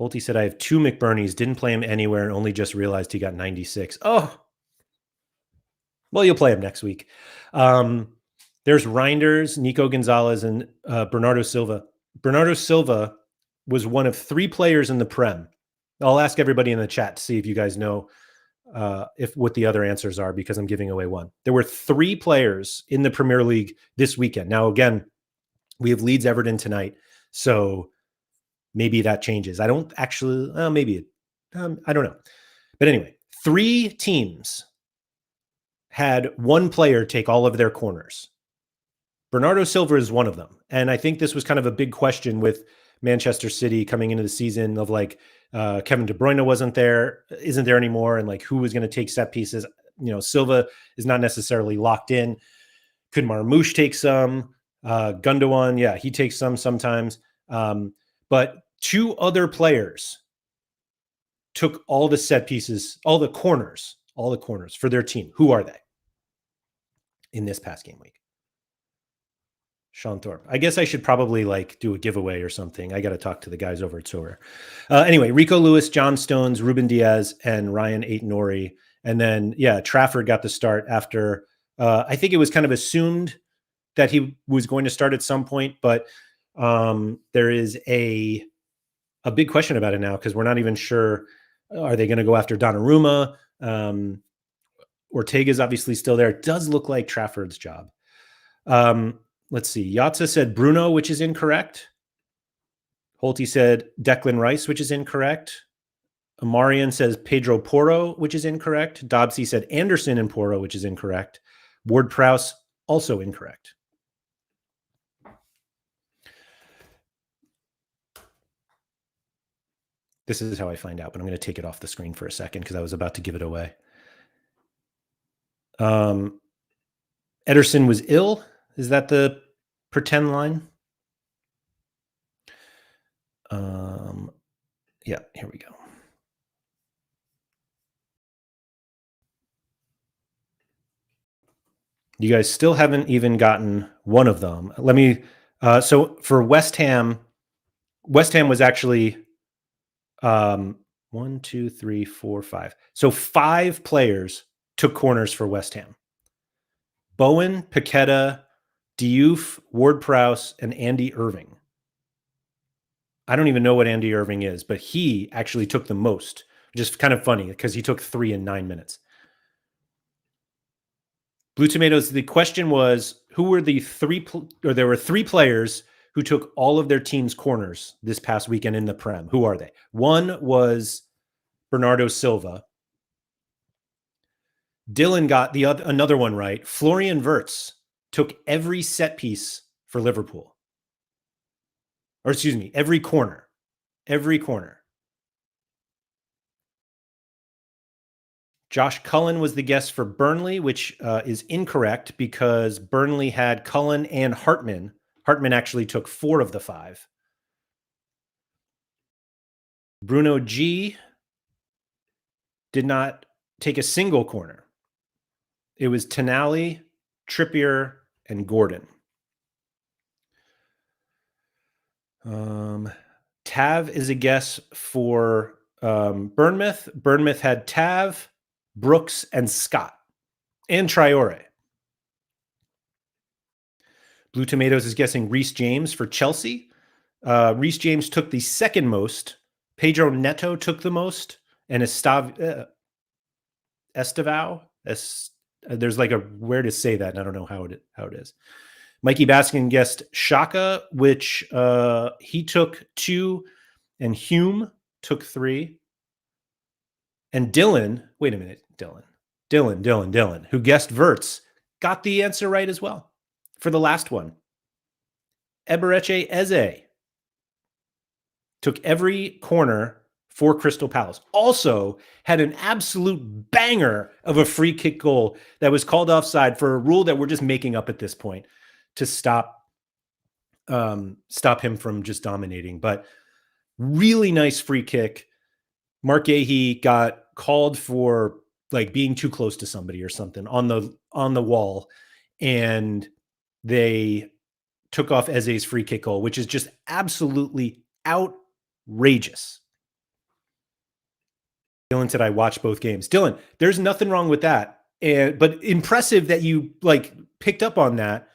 Bolte said, I have 2 McBurneys, didn't play him anywhere, and only just realized he got 96. Oh, well, you'll play him next week. There's Reinders, Nico Gonzalez, and Bernardo Silva. Bernardo Silva was one of 3 players in the Prem. I'll ask everybody in the chat to see if you guys know what the other answers are, because I'm giving away one. There were 3 players in the Premier League this weekend. Now, again, we have Leeds Everton tonight, so maybe that changes. I don't actually, maybe, I don't know. But anyway, 3 teams had 1 player take all of their corners. Bernardo Silva is one of them. And I think this was kind of a big question with Manchester City coming into the season of like, Kevin De Bruyne isn't there anymore. And like, who was going to take set pieces? Silva is not necessarily locked in. Could Marmoush take some? Gundogan, yeah, he takes some sometimes. But 2 other players took all the set pieces, all the corners for their team. Who are they in this past game week? Sean Thorpe. I guess I should probably like do a giveaway or something. I got to talk to the guys over at Sorare. Anyway, Rico Lewis, John Stones, Ruben Diaz, and Ryan Aitonori. And then, yeah, Trafford got the start after, I think it was kind of assumed that he was going to start at some point, but there is a big question about it now because we're not even sure. Are they going to go after Donnarumma? Ortega's obviously still there. It does look like Trafford's job. Let's see. Yatza said Bruno, which is incorrect. Holty said Declan Rice, which is incorrect. Amarian says Pedro Porro, which is incorrect. Dobsy said Anderson and Porro, which is incorrect. Ward Prowse, also incorrect. This is how I find out, but I'm going to take it off the screen for a second because I was about to give it away. Ederson was ill. Is that the pretend line? Yeah, here we go. You guys still haven't even gotten one of them. Let me, so for West Ham was actually 1, 2, 3, 4, 5. So 5 players took corners for West Ham. Bowen, Paqueta, Diouf, Ward-Prowse, and Andy Irving. I don't even know what Andy Irving is, but he actually took the most, which is kind of funny because he took 3 in 9 minutes. Blue Tomatoes, the question was, who were the 3, or there were 3 players who took all of their team's corners this past weekend in the Prem. Who are they? One was Bernardo Silva. Dylan got another one right. Florian Wirtz took every set piece for Liverpool. Or excuse me, every corner. Every corner. Josh Cullen was the guess for Burnley, which is incorrect because Burnley had Cullen and Hartman. Hartman actually took 4 of the 5. Bruno G did not take a single corner. It was Tonali, Trippier, and Gordon. Tav is a guess for Bournemouth. Bournemouth had Tav, Brooks, and Scott, and Traore. Blue Tomatoes is guessing Reece James for Chelsea. Reece James took the second most. Pedro Neto took the most. And Estevao. There's like a where to say that, and I don't know how it is. Mikey Baskin guessed Shaka, which he took 2, and Hume took 3. And Dylan, wait a minute, Dylan, who guessed Wirtz, got the answer right as well for the last one. Eberechi Eze took every corner for Crystal Palace. Also had an absolute banger of a free kick goal that was called offside for a rule that we're just making up at this point to stop him from just dominating. But really nice free kick. Mark Gahey got called for like being too close to somebody or something on the wall, and they took off Eze's free kick goal, which is just absolutely outrageous. Dylan said I watched both games. Dylan, there's nothing wrong with that, but impressive that you like picked up on that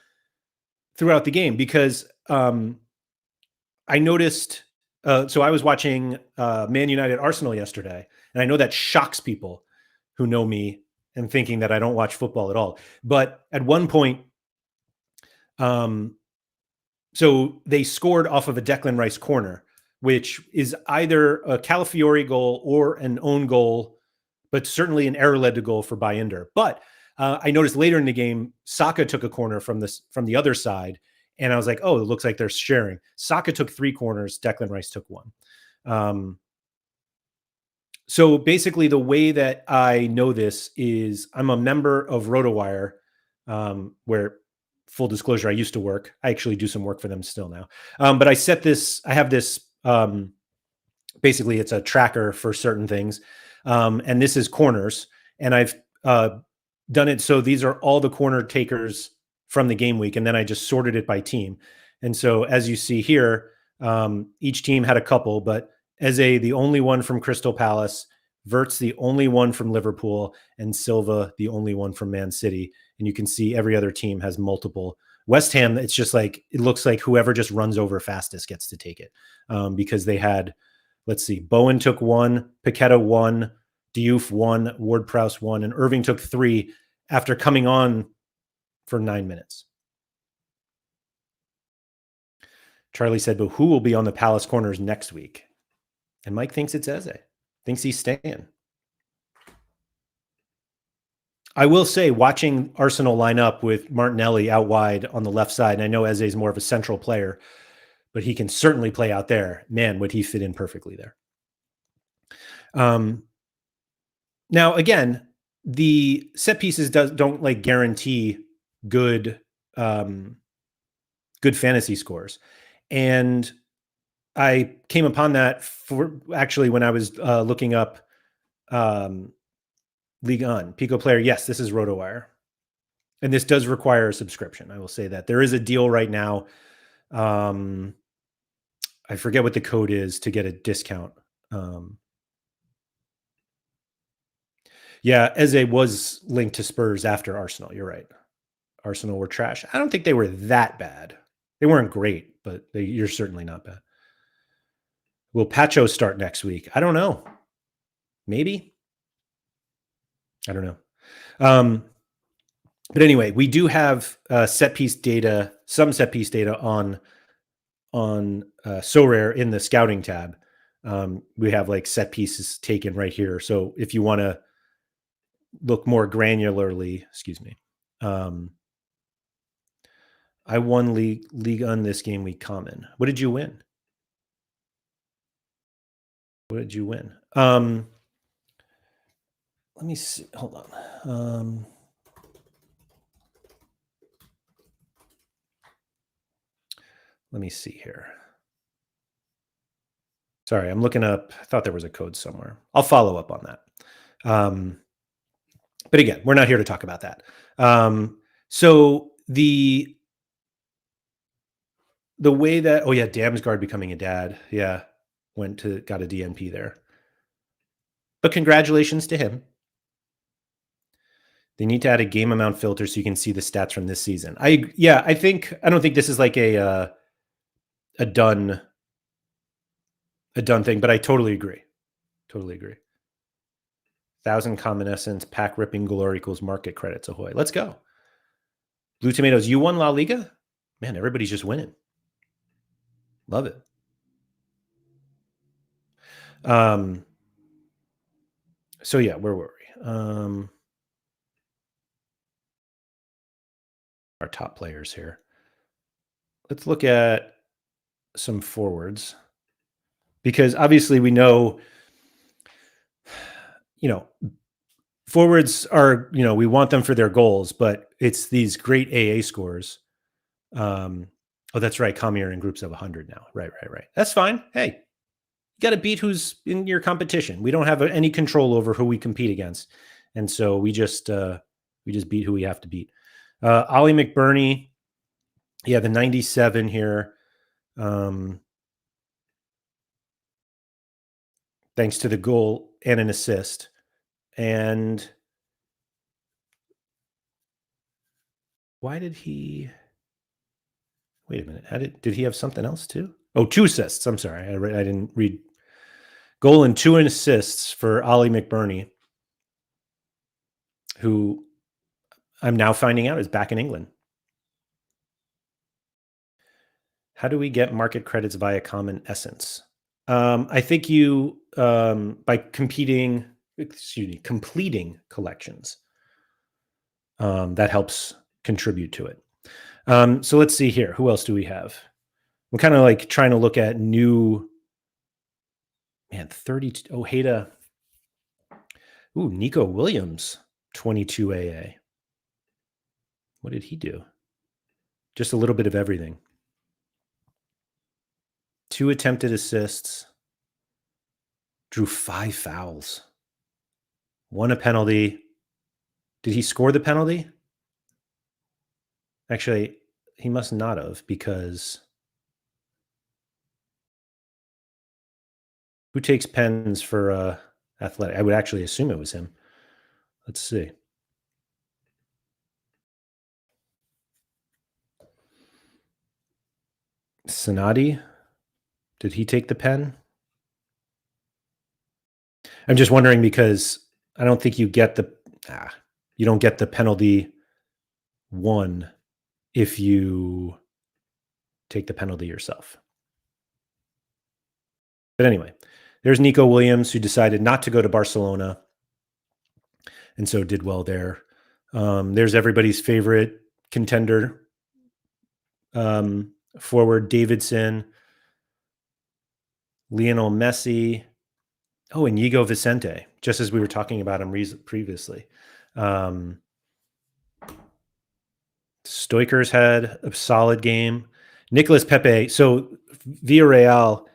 throughout the game because I noticed. So I was watching Man United Arsenal yesterday, and I know that shocks people who know me and thinking that I don't watch football at all. But at one point, so they scored off of a Declan Rice corner, which is either a Calafiori goal or an own goal, but certainly an error led to goal for Bayender. But I noticed later in the game, Saka took a corner from the other side. And I was like, oh, it looks like they're sharing. Saka took 3 corners. Declan Rice took 1. So basically the way that I know this is I'm a member of RotoWire, where, full disclosure, I used to work. I actually do some work for them still now. But I have this, basically it's a tracker for certain things. And this is corners. And I've done it so these are all the corner takers from the game week, and then I just sorted it by team. And so as you see here, each team had a couple, but Eze, the only one from Crystal Palace, Verts, the only one from Liverpool, and Silva, the only one from Man City. And you can see every other team has multiple. West Ham, it's just like, it looks like whoever just runs over fastest gets to take it, because they had, let's see, Bowen took 1, Paqueta 1, Diouf 1, Ward-Prowse 1, and Irving took 3 after coming on for 9 minutes. Charlie said, but who will be on the Palace corners next week? And Mike thinks it's Eze. Thinks he's staying. I will say, watching Arsenal line up with Martinelli out wide on the left side, and I know Eze is more of a central player, but he can certainly play out there. Man, would he fit in perfectly there. Now, again, the set pieces don't like guarantee good fantasy scores. And I came upon that for actually when I was looking up Ligue 1. Pico Player, yes, this is RotoWire. And this does require a subscription. I will say that. There is a deal right now. I forget what the code is to get a discount. Yeah, Eze was linked to Spurs after Arsenal. You're right. Arsenal were trash. I don't think they were that bad. They weren't great, but you're certainly not bad. Will Pacho start next week? I don't know. Maybe. I don't know. But anyway, we do have set piece data, some set piece data on Sorare in the scouting tab. We have like set pieces taken right here. So if you want to look more granularly, excuse me. I won Ligue on this game week common. What did you win? What did you win? Let me see. Hold on. Let me see here. Sorry, I'm looking up. I thought there was a code somewhere. I'll follow up on that. But again, we're not here to talk about that. So the way that, oh yeah, Damsgaard becoming a dad. Yeah, got a DNP there. But congratulations to him. They need to add a game amount filter so you can see the stats from this season. I don't think this is like a done thing, but I totally agree. 1,000 common essence, pack ripping galore equals market credits. Ahoy. Let's go. Blue Tomatoes, you won La Liga? Man, everybody's just winning. Love it. So yeah, where were we? Our top players here. Let's look at some forwards, because obviously we know, forwards are, we want them for their goals, but it's these great AA scores. Oh, that's right. Kamier in groups of 100 now. Right. That's fine. Hey, you got to beat who's in your competition. We don't have any control over who we compete against. And so we just beat who we have to beat. Ollie McBurney. Yeah. The 97 here. Thanks to the goal and an assist. And why did he... Wait a minute. Did he have something else too? Oh, 2 assists. I'm sorry. I didn't read. Goal and 2 assists for Ollie McBurney, who I'm now finding out is back in England. How do we get market credits via common essence? I think you, by completing collections, that helps contribute to it. So let's see here. Who else do we have? I'm kind of like trying to look at new, 32. Ojeda. Ooh, Nico Williams, 22 AA. What did he do? Just a little bit of everything. 2 attempted assists. Drew 5 fouls. 1 a penalty. Did he score the penalty? Actually, he must not have, because who takes pens for athletic? I would actually assume it was him. Let's see. Sonati, did he take the pen? I'm just wondering, because I don't think you get you don't get the penalty one if you take the penalty yourself. But anyway, there's Nico Williams, who decided not to go to Barcelona, and so did well there. There's everybody's favorite contender, forward Davidson, Lionel Messi. Oh, and Yigo Vicente, just as we were talking about him previously. Stoikers had a solid game. Nicolas Pepe. So Villarreal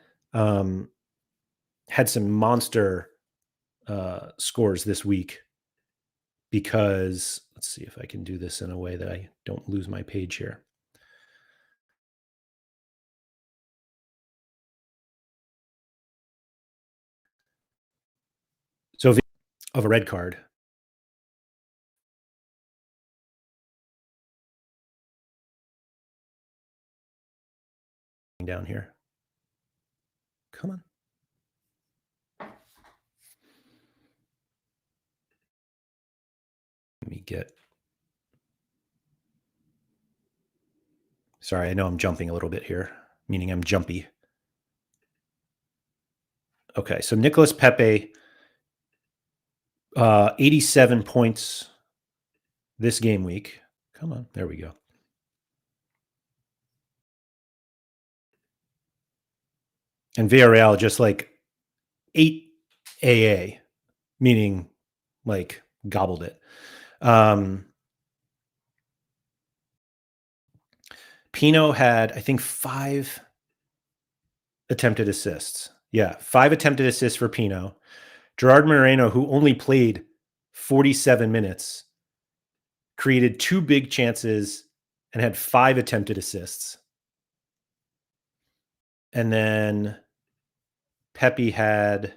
had some monster scores this week, because let's see if I can do this in a way that I don't lose my page here. So of a red card. Down here. Come on. Let me get. Sorry, I know I'm jumping a little bit here, meaning I'm jumpy. Okay, so Nicolas Pepe, 87 points this game week. Come on, there we go. And Villarreal just like 8 AA, meaning like gobbled it. Pino had, I think, 5 attempted assists. Yeah, 5 attempted assists for Pino. Gerard Moreno, who only played 47 minutes, created 2 big chances and had 5 attempted assists. And then Pepe had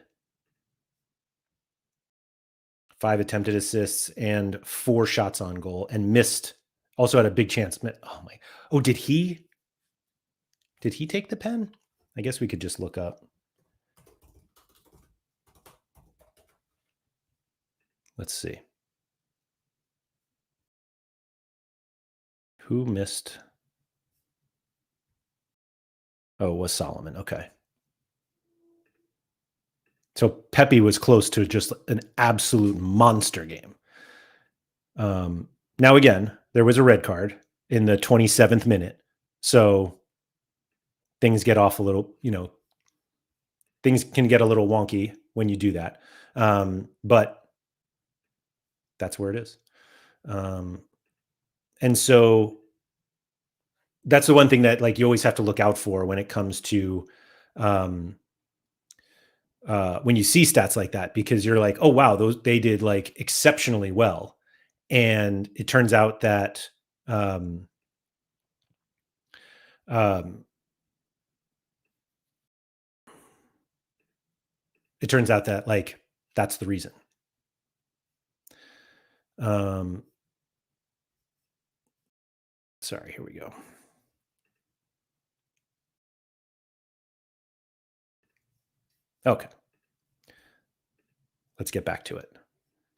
5 attempted assists and 4 shots on goal, and missed. Also had a big chance. Oh my! Oh, did he take the pen? I guess we could just look up. Let's see. Who missed? Oh, it was Solomon. Okay. So Pepe was close to just an absolute monster game. Now, again, there was a red card in the 27th minute. So things get off a little, things can get a little wonky when you do that. But that's where it is. And so that's the one thing that, like, you always have to look out for when it comes to when you see stats like that, because you're like, oh wow, they did like exceptionally well, and it turns out that like that's the reason. Sorry, here we go. Okay. Let's get back to it.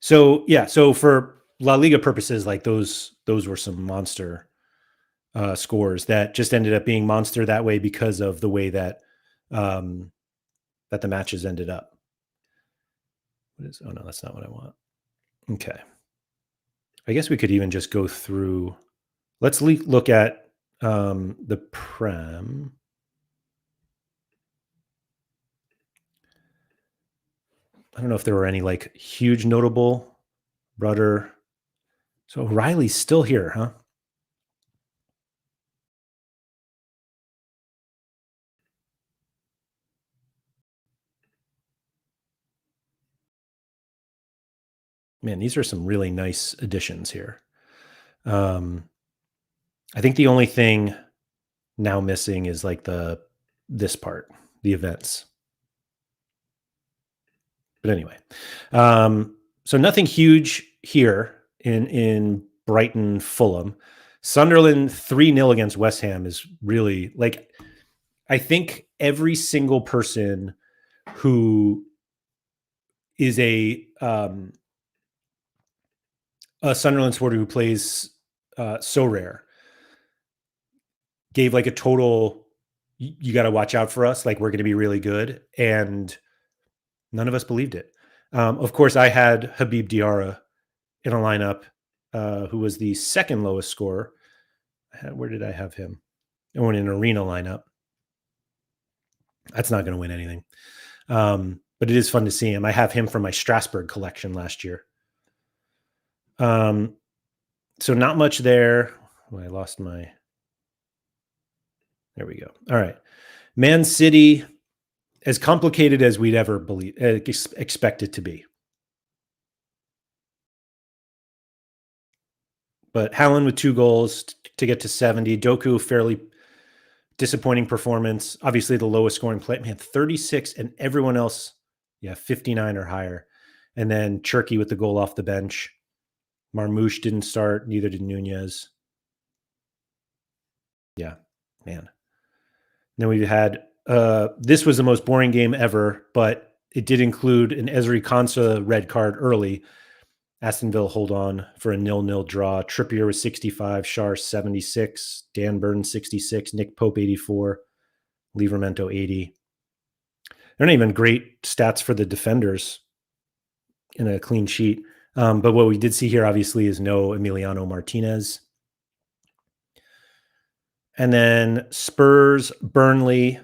So yeah, so for La Liga purposes, like those were some monster scores that just ended up being monster that way because of the way that that the matches ended up. Oh no, that's not what I want. Okay. I guess we could even just go through. Let's look at the Prem. I don't know if there were any like huge notable rudder. So Riley's still here, huh? Man, these are some really nice additions here. I think the only thing now missing is like this part, the events. But anyway, so nothing huge here in Brighton, Fulham. Sunderland 3-0 against West Ham is really like, I think every single person who is a Sunderland supporter who plays Sorare gave like a total, you got to watch out for us, like we're going to be really good, and none of us believed it. Of course, I had Habib Diarra in a lineup, who was the second lowest scorer. Where did I have him? I went in an arena lineup. That's not going to win anything. But it is fun to see him. I have him from my Strasbourg collection last year. So not much there. Oh, I lost my. There we go. All right. Man City, as complicated as we'd ever expect it to be. But Haaland with 2 goals to get to 70. Doku, fairly disappointing performance. Obviously, the lowest scoring play. Man, 36, and everyone else, 59 or higher. And then Cherky with the goal off the bench. Marmouche didn't start. Neither did Nunez. Yeah, man. Then we had, this was the most boring game ever, but it did include an Ezri Konsa red card early. Aston Villa hold on for a 0-0 draw. Trippier was 65, Schär 76, Dan Burn 66, Nick Pope 84, Livramento 80. They're not even great stats for the defenders in a clean sheet. But what we did see here, obviously, is no Emiliano Martinez. And then Spurs, Burnley.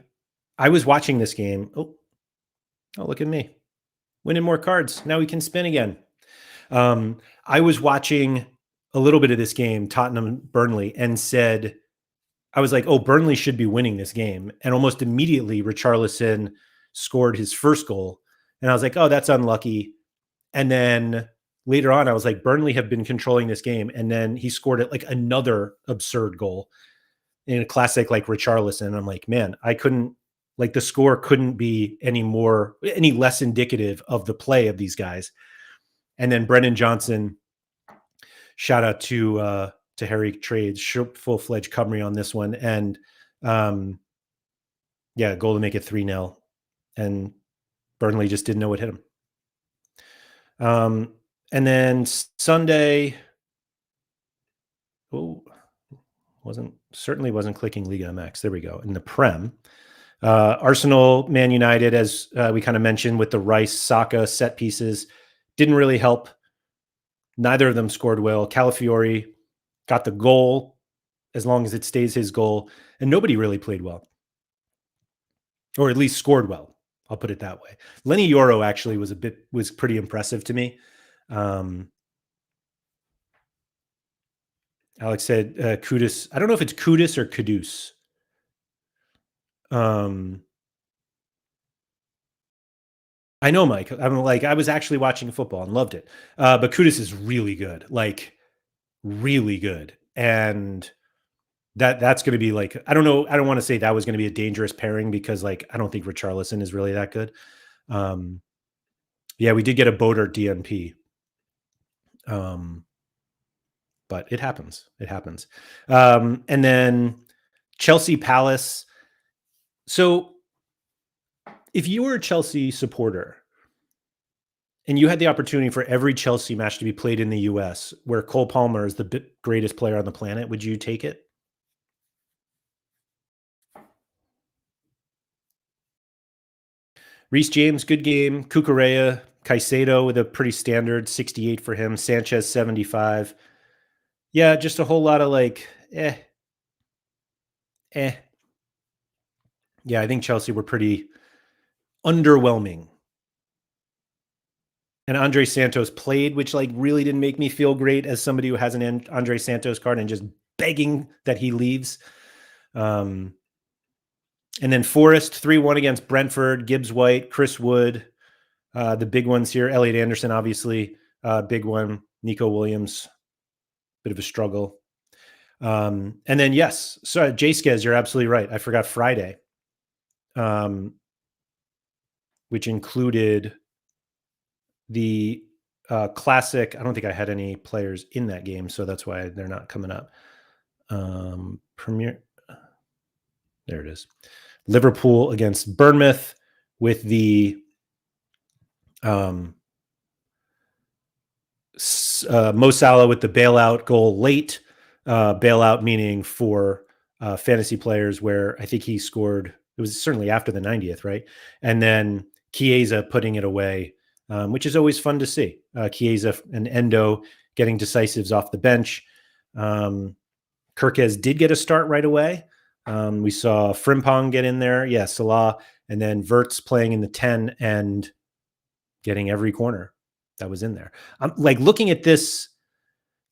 I was watching this game. Oh, look at me. Winning more cards. Now we can spin again. I was watching a little bit of this game, Tottenham, Burnley, and said, I was like, oh, Burnley should be winning this game. And almost immediately, Richarlison scored his first goal. And I was like, oh, that's unlucky. And then later on, I was like, Burnley have been controlling this game. And then he scored it like another absurd goal in a classic like Richarlison. And I'm like, man, I couldn't, like the score couldn't be any less indicative of the play of these guys. And then Brennan Johnson, shout out to Harry Trades, full-fledged Cymru on this one. And goal to make it 3-0. And Burnley just didn't know what hit him. And then Sunday, certainly wasn't clicking Liga MX. There we go. In the Prem, Arsenal, Man United, as we kind of mentioned with the Rice, Saka set pieces, didn't really help. Neither of them scored well. Calafiori got the goal as long as it stays his goal, and nobody really played well, or at least scored well. I'll put it that way. Lenny Yoro actually was pretty impressive to me. Alex said Kudus. I don't know if it's Kudus or Kudus. I know, Mike. I'm like, I was actually watching football and loved it. But Kudus is really good, like really good. And that's going to be like, I don't know. I don't want to say that was going to be a dangerous pairing because like, I don't think Richarlison is really that good. We did get a Boder DNP. But it happens. It happens. And then Chelsea Palace. So if you were a Chelsea supporter and you had the opportunity for every Chelsea match to be played in the US where Cole Palmer is the greatest player on the planet, would you take it? Reece James, good game. Cucurella, Caicedo with a pretty standard 68 for him. Sanchez, 75. Yeah, just a whole lot of like, Yeah, I think Chelsea were pretty underwhelming. And Andre Santos played, which like really didn't make me feel great as somebody who has an Andre Santos card and just begging that he leaves. And then Forest 3-1 against Brentford, Gibbs White, Chris Wood, the big ones here. Elliot Anderson, obviously, big one. Nico Williams, bit of a struggle. And then, yes, so J-Skez, you're absolutely right. I forgot Friday, which included the classic. I don't think I had any players in that game, so that's why they're not coming up. Premier, there it is. Liverpool against Bournemouth with the Mo Salah with the bailout goal late. Bailout meaning for fantasy players, where I think he scored. It was certainly after the 90th, right? And then Chiesa putting it away, which is always fun to see. Chiesa and Endo getting decisives off the bench. Kirkez did get a start right away. We saw Frimpong get in there. Yeah, Salah. And then Verts playing in the 10 and getting every corner that was in there. I'm like looking at this,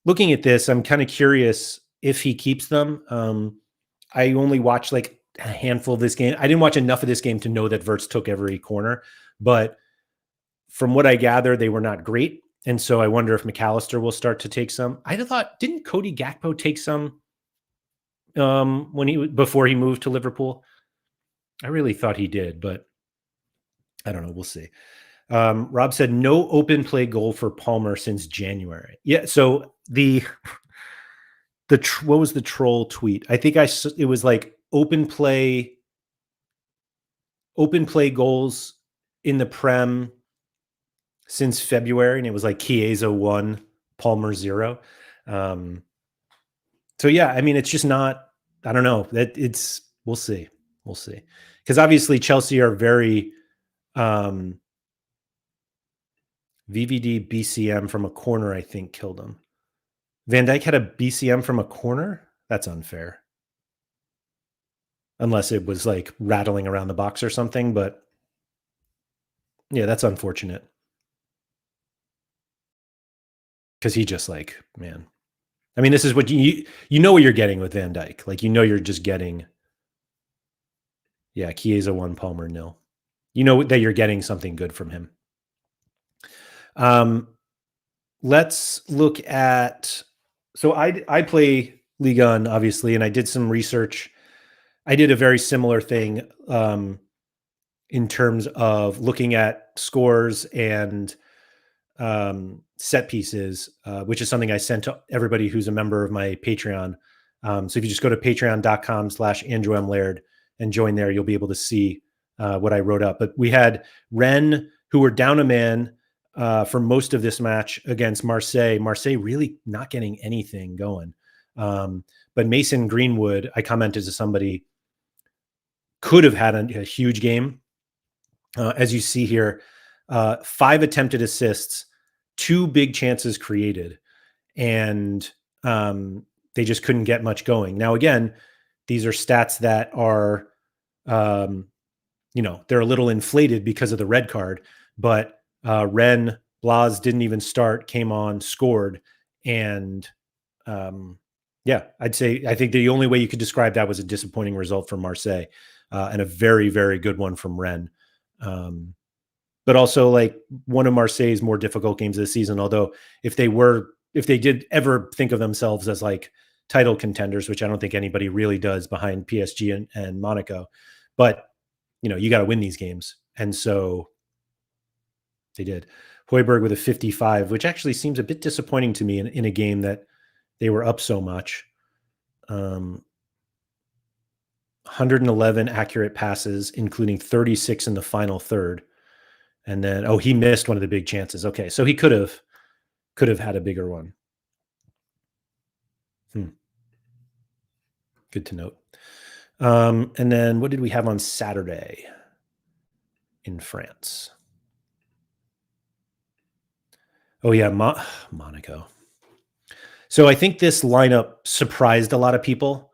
I'm kind of curious if he keeps them. I only watched like a handful of this game. I didn't watch enough of this game to know that Verts took every corner, but from what I gather, they were not great. And so I wonder if McAllister will start to take some. I thought, didn't Cody Gakpo take some before he moved to Liverpool? I really thought he did, but I don't know. We'll see. Rob said no open play goal for Palmer since January. Yeah. So what was the troll tweet? I think it was like open play goals in the Prem since February, and it was like Chiesa 1, Palmer 0. So yeah, I mean, it's just not. I don't know. We'll see, because obviously Chelsea are very VVD BCM from a corner, I think, killed him. Van Dijk had a BCM from a corner? That's unfair. Unless it was like rattling around the box or something, but yeah, that's unfortunate. Because he just like, man. I mean, this is what you know what you're getting with Van Dijk. Like, you're just getting, yeah, Chiesa 1, Palmer 0. You know that you're getting something good from him. Let's look at, so I play Ligue 1, obviously, and I did some research. I did a very similar thing in terms of looking at scores and set pieces, which is something I sent to everybody who's a member of my Patreon. So if you just go to patreon.com/AndrewMLaird and join there, you'll be able to see what I wrote up. But we had Rennes, who were down a man for most of this match against Marseille. Marseille really not getting anything going. But Mason Greenwood, I commented to somebody, could have had a huge game. As you see here, 5 attempted assists, 2 big chances created, and they just couldn't get much going. Now, again, these are stats that are, they're a little inflated because of the red card, but Rennes, Blas didn't even start, came on, scored. And yeah, I think the only way you could describe that was a disappointing result from Marseille and a very, very good one from Rennes. But also like one of Marseille's more difficult games of the season. Although if they did ever think of themselves as like title contenders, which I don't think anybody really does behind PSG and Monaco, but you got to win these games. And so they did. Højbjerg with a 55, which actually seems a bit disappointing to me in a game that they were up so much. 111 accurate passes, including 36 in the final third. And then, he missed one of the big chances. Okay, so he could have had a bigger one. Good to note. And then what did we have on Saturday in France? Oh yeah, Monaco. So I think this lineup surprised a lot of people.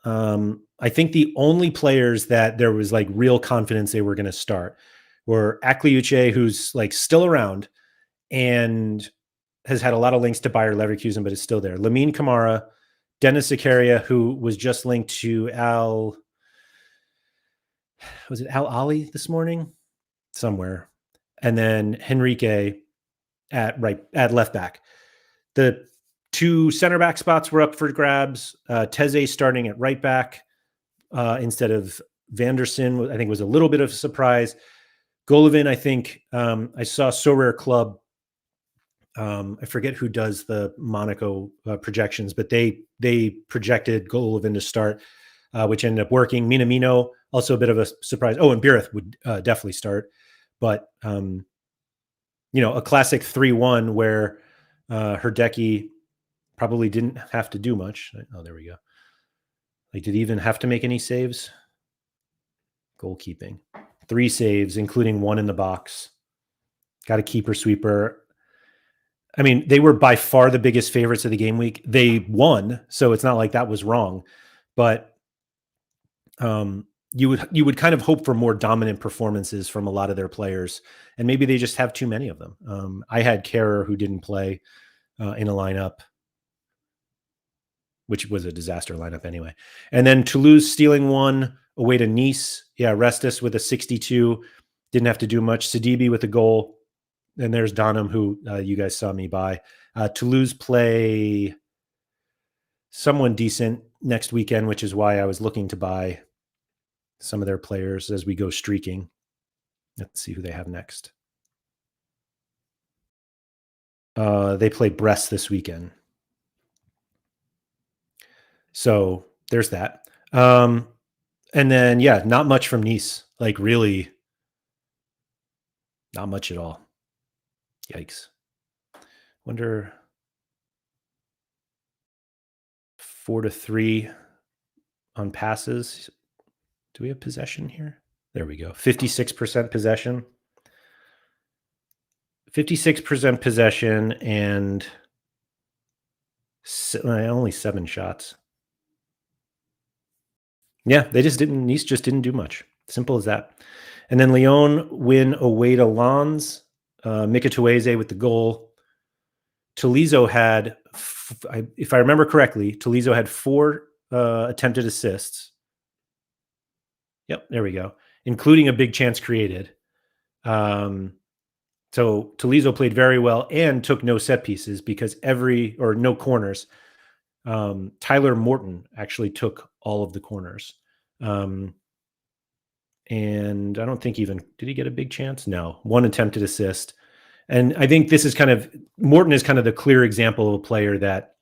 I think the only players that there was like real confidence they were going to start were Akliuche, who's like still around and has had a lot of links to Bayer Leverkusen, but is still there. Lamine Camara, Dennis Zakaria, who was just linked to Al Ali this morning? Somewhere. And then Henrique at left back. The 2 center back spots were up for grabs. Teze starting at right back instead of Vanderson, I think, was a little bit of a surprise. Golovin, I think, I saw Sorare Club. I forget who does the Monaco projections, but they projected Golovin to start, which ended up working. Minamino, also a bit of a surprise. Oh, and Birith would definitely start. But, a classic 3-1 where Herdecki probably didn't have to do much. Oh, there we go. Like, did he even have to make any saves? Goalkeeping. 3 saves, including 1 in the box. Got a keeper sweeper. I mean, they were by far the biggest favorites of the game week. They won, so it's not like that was wrong. But you would kind of hope for more dominant performances from a lot of their players, and maybe they just have too many of them. I had Kerrer, who didn't play in a lineup, which was a disaster lineup anyway. And then Toulouse stealing 1 away to Nice. Yeah, Restis with a 62. Didn't have to do much. Sidibe with a goal. And there's Donham, who you guys saw me buy. Toulouse play someone decent next weekend, which is why I was looking to buy some of their players as we go streaking. Let's see who they have next. They play Brest this weekend. So there's that. And then, yeah, not much from Nice. Like, really not much at all. Yikes. Wonder 4-3 on passes. Do we have possession here? There we go. 56% possession. 56% possession and only 7 shots. Yeah, Nice just didn't do much. Simple as that. And then Lyon win away to Lens. Mikatueze with the goal. Tolizo had, if I remember correctly, Tolizo had 4 attempted assists. Yep, there we go, including a big chance created. So Tolizo played very well and took no set pieces because no corners. Tyler Morton actually took all of the corners. And I don't think did he get a big chance? No, 1 attempted assist. And I think this is Morton is kind of the clear example of a player that,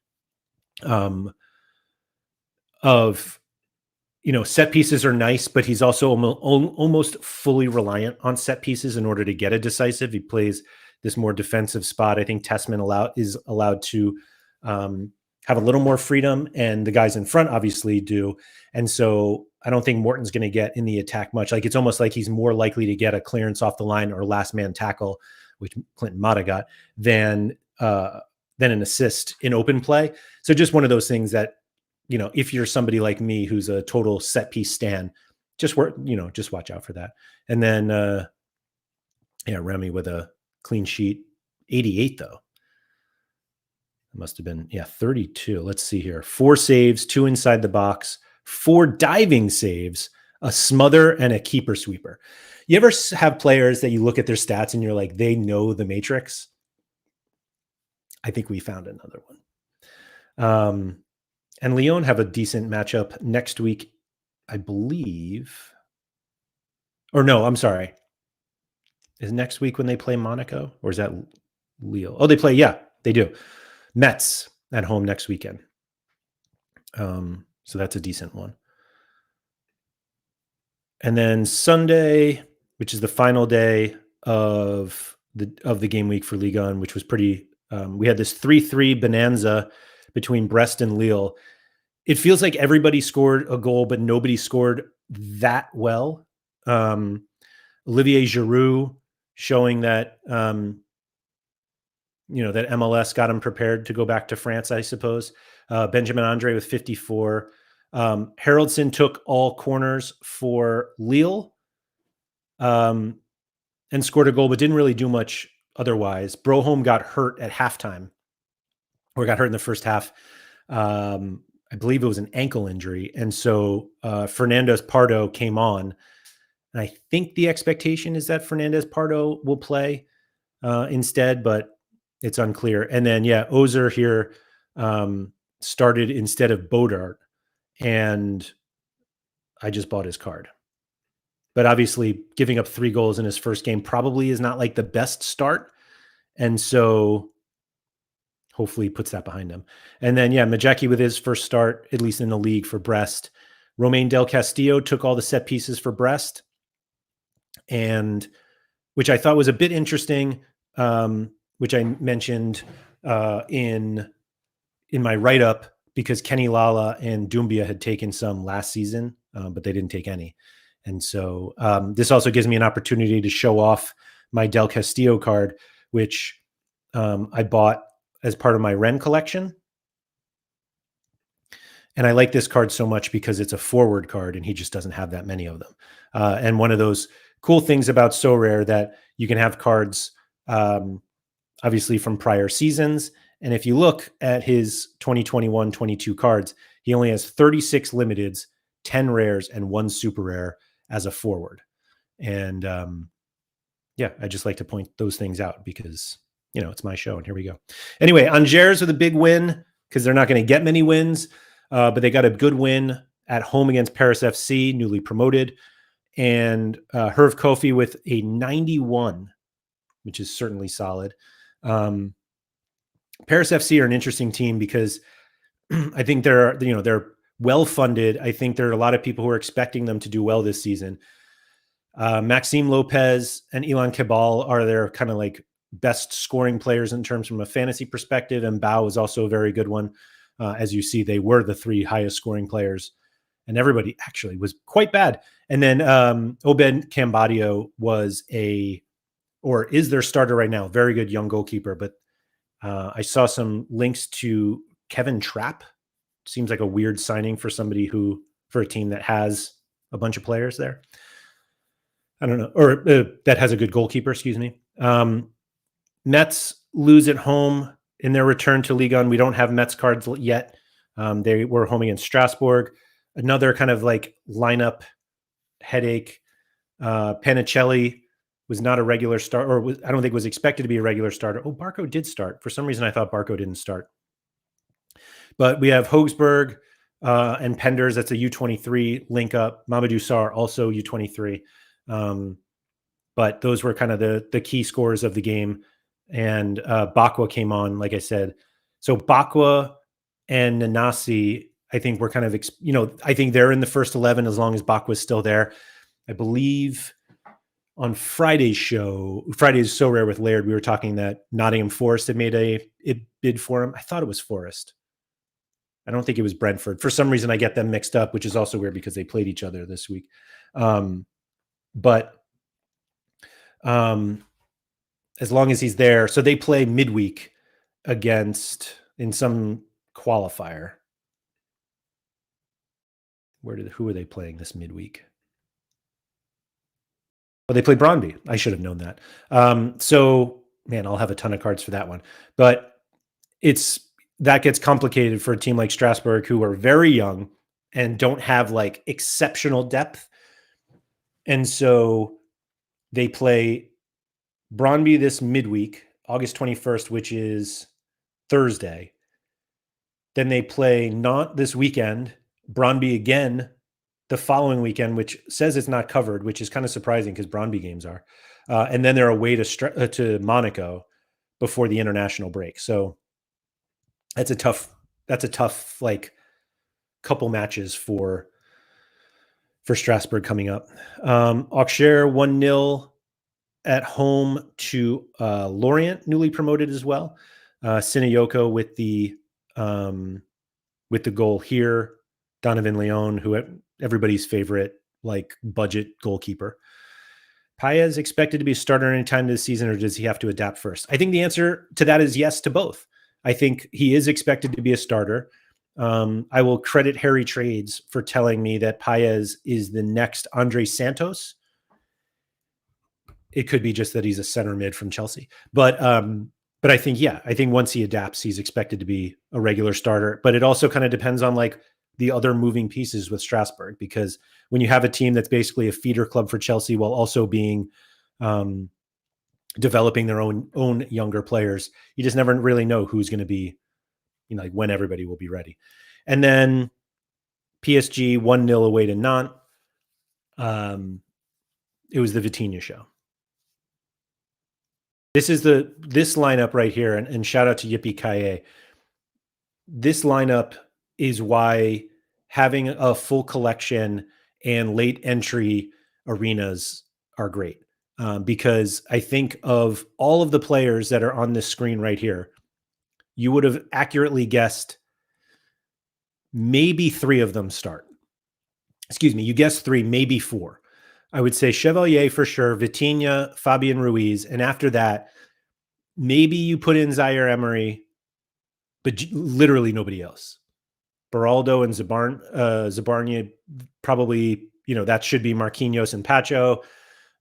set pieces are nice, but he's also almost fully reliant on set pieces in order to get a decisive. He plays this more defensive spot. I think Tessman is allowed to have a little more freedom, and the guys in front obviously do. And so I don't think Morton's going to get in the attack much. Like, it's almost like he's more likely to get a clearance off the line or last man tackle, which Clinton Mata got, than an assist in open play. So just one of those things that, if you're somebody like me who's a total set piece stan, just watch out for that. And then, Remy with a clean sheet, 88 though. It must have been, 32. Let's see here. 4 saves, 2 inside the box, 4 diving saves, a smother, and a keeper sweeper. You ever have players that you look at their stats and you're like, they know the matrix? I think we found another one. And Lyon have a decent matchup next week, I believe. Or no, I'm sorry. Is next week when they play Monaco? Or is that Lille? Oh, they play, they do. Metz at home next weekend. So that's a decent one. And then Sunday, which is the final day of the game week for Ligue 1, which was pretty. We had this 3-3 bonanza between Brest and Lille. It feels like everybody scored a goal, but nobody scored that well. Olivier Giroud showing that that MLS got him prepared to go back to France, I suppose. Benjamin Andre with 54. Haraldson took all corners for Lille and scored a goal, but didn't really do much otherwise. Broholm got hurt at halftime, or got hurt in the first half. I believe it was an ankle injury. And so Fernandez Pardo came on. And I think the expectation is that Fernandez Pardo will play instead, but it's unclear. And then, Ozer here started instead of Bodart, and I just bought his card. But obviously, giving up 3 goals in his first game probably is not like the best start, and so hopefully he puts that behind him. And then, yeah, Majecki with his first start, at least in the league for Brest. Romain Del Castillo took all the set pieces for Brest, and which I thought was a bit interesting, which I mentioned in my write-up, because Kenny Lala and Doumbia had taken some last season, but they didn't take any. And so this also gives me an opportunity to show off my Del Castillo card, which I bought as part of my Ren collection. And I like this card so much because it's a forward card and he just doesn't have that many of them. And one of those cool things about Sorare that you can have cards obviously from prior seasons. And if you look at his 2021-22 cards, he only has 36 limiteds, 10 rares, and 1 super rare as a forward. And yeah, I just like to point those things out because, you know, it's my show and here we go. Anyway, Angers with a big win because they're not going to get many wins, but they got a good win at home against Paris FC, newly promoted. And Herve Kofi with a 91, which is certainly solid. Paris FC are an interesting team because I think they're well funded. I think there are a lot of people who are expecting them to do well this season. Maxime Lopez and Ilan Cabal are their kind of like best scoring players in terms from a fantasy perspective, and Bao is also a very good one. As you see, they were the 3 highest scoring players, and everybody actually was quite bad. And then Obed Cambadio is their starter right now. Very good young goalkeeper, but I saw some links to Kevin Trapp. Seems like a weird signing for a team that has a bunch of players there. I don't know, or that has a good goalkeeper, excuse me. Mets lose at home in their return to Ligue 1. We don't have Mets cards yet. They were home against Strasbourg. Another kind of like lineup headache. Panicelli was not a regular start, I don't think was expected to be a regular starter. Oh, Barco did start. For some reason, I thought Barco didn't start. But we have Hogsberg and Penders. That's a U23 link up. Mamadou Sarr, also U23. But those were kind of the key scores of the game. And Bakwa came on, like I said. So Bakwa and Nanasi, I think we're kind of, I think they're in the first 11 as long as Bakwa's still there. I believe on Friday's Sorare with Laird, we were talking that Nottingham Forest had made a bid for him. I thought it was Forest. I don't think it was Brentford. For some reason, I get them mixed up, which is also weird because they played each other this week. But as long as he's there, so they play midweek in some qualifier. Who are they playing this midweek? Well, they play Brøndby. I should have known that. So, man, I'll have a ton of cards for that one. But that gets complicated for a team like Strasbourg, who are very young and don't have like exceptional depth. And so they play Brøndby this midweek, August 21st, which is Thursday. Then they play Nantes this weekend, Brøndby again the following weekend, which says it's not covered, which is kind of surprising because Brøndby games are. And then they're away to Monaco before the international break. So that's a tough like couple matches for Strasbourg coming up. Auxerre 1-0 at home to Lorient, newly promoted as well. Sinayoko with the goal here. Donovan Leon, who everybody's favorite, like budget goalkeeper. Paez expected to be a starter anytime this season, or does he have to adapt first? I think the answer to that is yes to both. I think he is expected to be a starter. I will credit Harry Trades for telling me that Paez is the next Andre Santos. It could be just that he's a center mid from Chelsea. But I think once he adapts, he's expected to be a regular starter. But it also kind of depends on like the other moving pieces with Strasbourg, because when you have a team that's basically a feeder club for Chelsea while also being developing their own younger players, you just never really know who's going to be like when everybody will be ready. And then PSG 1-0 away to Nantes. It was the Vitinha show. This is this lineup right here, and shout out to Yippee Kaye. This lineup is why having a full collection and late entry arenas are great. Because I think of all of the players that are on this screen right here, you would have accurately guessed maybe 3 of them start. Excuse me, you guessed 3, maybe 4. I would say Chevalier for sure, Vitinha, Fabian Ruiz, and after that, maybe you put in Zaire Emery, but literally nobody else. Beraldo and Zabarnia, probably, that should be Marquinhos and Pacho.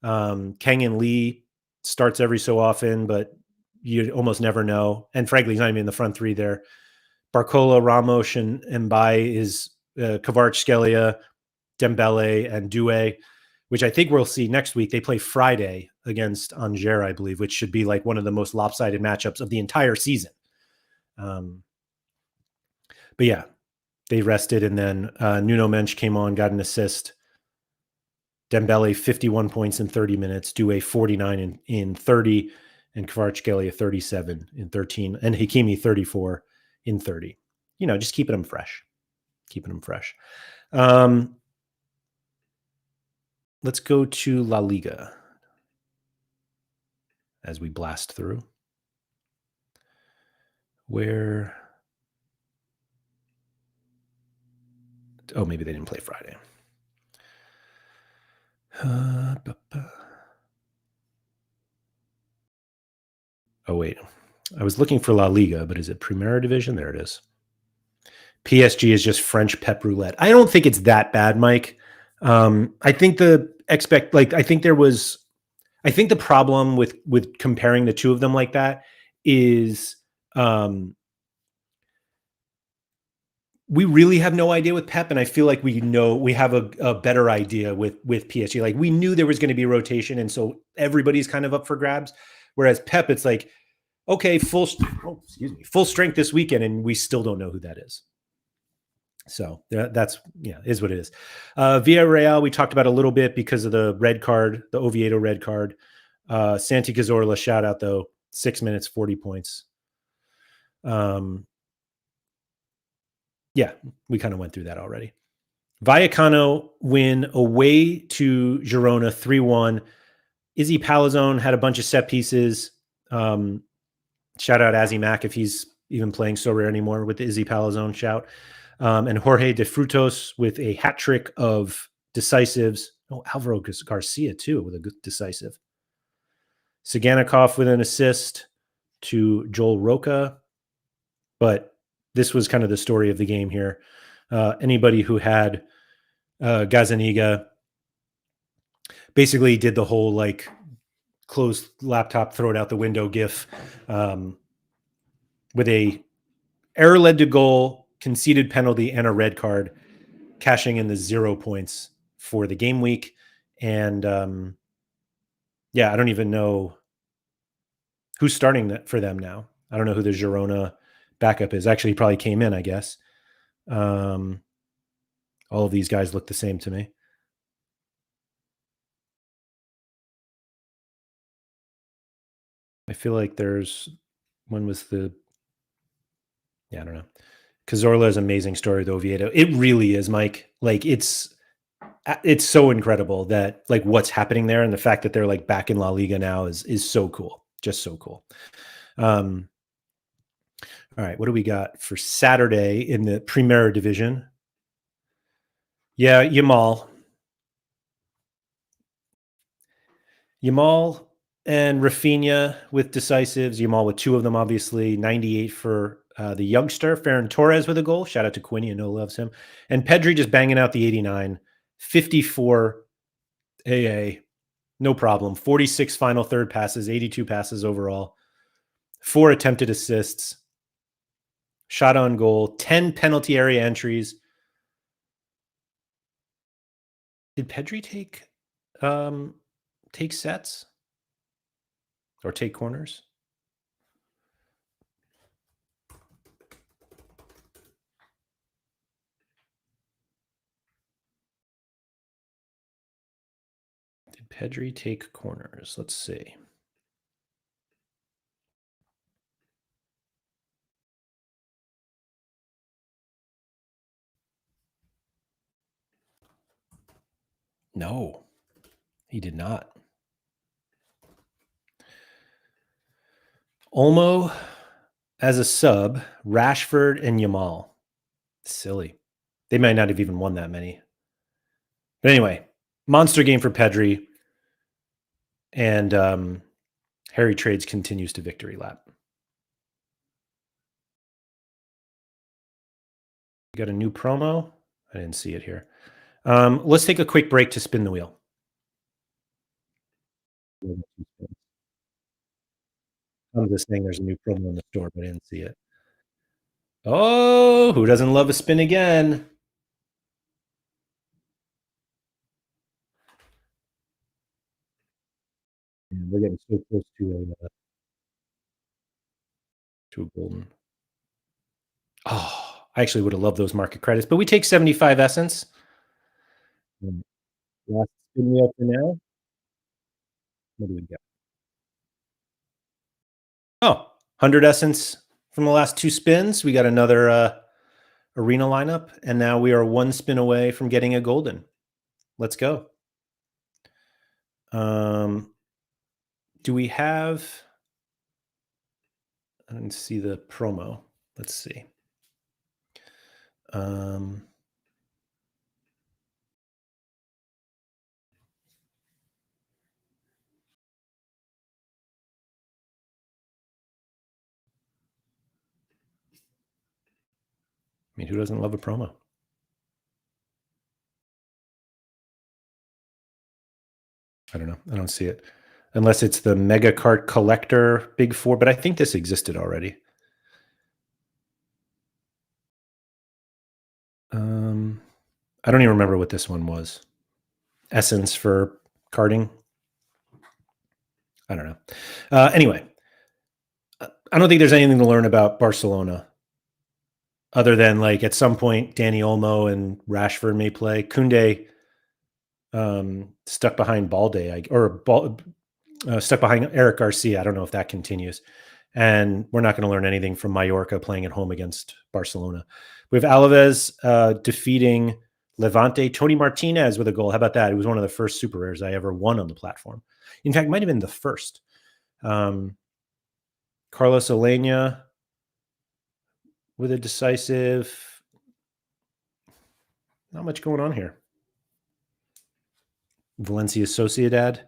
Kang and Lee starts every so often, but you almost never know. And frankly, he's not even in the front 3 there. Barcola, Ramos, and Mbaye is Kvaratskhelia, Dembele, and Doué, which I think we'll see next week. They play Friday against Angers, I believe, which should be like one of the most lopsided matchups of the entire season. But yeah, they rested, and then Nuno Mensch came on, got an assist. Dembele 51 points in 30 minutes, Doué 49 in 30, and Kvaratskhelia 37 in 13, and Hakimi 34 in 30. Just keeping them fresh. Let's go to La Liga as we blast through. Maybe they didn't play Friday. Wait. I was looking for La Liga, but is it Primera Division? There it is. PSG is just French pep roulette. I don't think it's that bad, Mike. I think the problem with comparing the two of them like that is we really have no idea with Pep, and I feel like we have a better idea with PSG. Like, we knew there was going to be rotation, and so everybody's kind of up for grabs. Whereas Pep, it's like, okay, full strength this weekend, and we still don't know who that is. So that's is what it is. Villarreal, we talked about a little bit because of the red card, the Oviedo red card. Santi Cazorla, shout out though, 6 minutes, 40 points. Yeah, we kind of went through that already. Vallecano win away to Girona 3-1. Izzy Palazone had a bunch of set pieces. Shout out Azzy Mack if he's even playing so rare anymore with the Izzy Palazone shout. And Jorge de Frutos with a hat trick of decisives. Alvaro Garcia too with a good decisive. Saganikov with an assist to Joel Roca. But this was kind of the story of the game here. Anybody who had Gazaniga basically did the whole like close laptop, throw it out the window gif with a error led to goal, conceded penalty, and a red card, cashing in the 0 points for the game week. And I don't even know who's starting for them now. I don't know who the Girona backup is. Actually, he probably came in, I guess. All of these guys look the same to me. I feel like I don't know. Cazorla's amazing story with Oviedo. It really is, Mike. Like, it's so incredible that like what's happening there, and the fact that they're like back in La Liga now is so cool. Just so cool. All right, what do we got for Saturday in the Primera Division? Yeah, Yamal and Rafinha with decisives. Yamal with 2 of them, obviously. 98 for the youngster. Ferran Torres with a goal. Shout out to Quinny. I know loves him. And Pedri just banging out the 89. 54 AA. No problem. 46 final third passes. 82 passes overall. 4 attempted assists. Shot on goal. 10 penalty area entries. Did Pedri take sets or take corners? Pedri take corners. Let's see. No, he did not. Olmo as a sub, Rashford and Yamal. Silly. They might not have even won that many. But anyway, monster game for Pedri. And Harry Trades continues to victory lap. We got a new promo. I didn't see it here. Let's take a quick break to spin the wheel. I'm just saying there's a new promo in the store, but I didn't see it. Oh, who doesn't love a spin again? And we're getting so close to a golden. Oh, I actually would have loved those market credits, but we take 75 essence. Last spin wheel for now. What do we get? Oh, 100 essence from the last two spins. We got another arena lineup, and now we are one spin away from getting a golden. Let's go. Do we have... I didn't see the promo. Let's see. I mean, who doesn't love a promo? I don't know. I don't see it. Unless it's the Mega Cart Collector Big Four, but I think this existed already. I don't even remember what this one was. Essence for carding. I don't know. Anyway, I don't think there's anything to learn about Barcelona other than like at some point Danny Olmo and Rashford may play. Koundé stuck behind Balde stuck behind Eric Garcia. I don't know if that continues. And we're not going to learn anything from Mallorca playing at home against Barcelona. We have Alaves defeating Levante. Tony Martinez with a goal. How about that? It was one of the first super rares I ever won on the platform. In fact, it might have been the first. Carlos Alenia with a decisive. Not much going on here. Valencia Sociedad.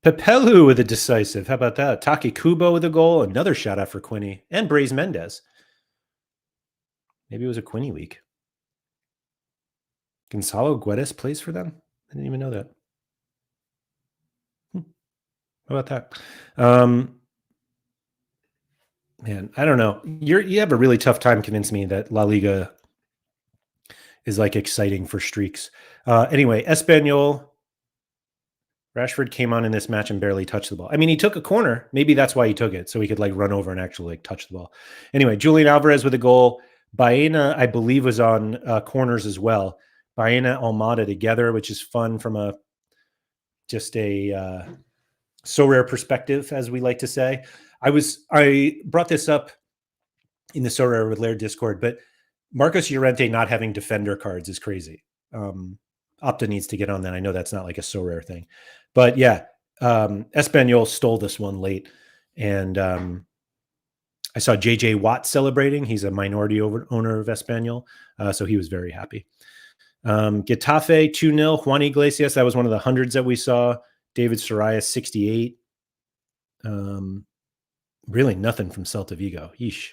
Pepelu with a decisive. How about that? Taki Kubo with a goal. Another shout out for Quinny. And Braze Mendez. Maybe it was a Quinny week. Gonzalo Guedes plays for them? I didn't even know that. How about that? Man, I don't know. You have a really tough time convincing me that La Liga is like exciting for streaks. Anyway, Espanyol. Rashford came on in this match and barely touched the ball. I mean, he took a corner. Maybe that's why he took it, so he could like run over and actually like touch the ball. Anyway, Julian Alvarez with a goal. Baena, I believe, was on corners as well. Baena Almada together, which is fun from a so rare perspective, as we like to say. I brought this up in the So Rare with Laird Discord, but Marcos Llorente not having defender cards is crazy. Opta needs to get on that. I know that's not like a So Rare thing, but yeah, Espanyol stole this one late, and I saw JJ Watt celebrating. He's a minority owner of Espanyol, so he was very happy. Getafe 2-0. Juan Iglesias, that was one of the hundreds that we saw. David Soraya 68. Really nothing from Celta Vigo. Yeesh.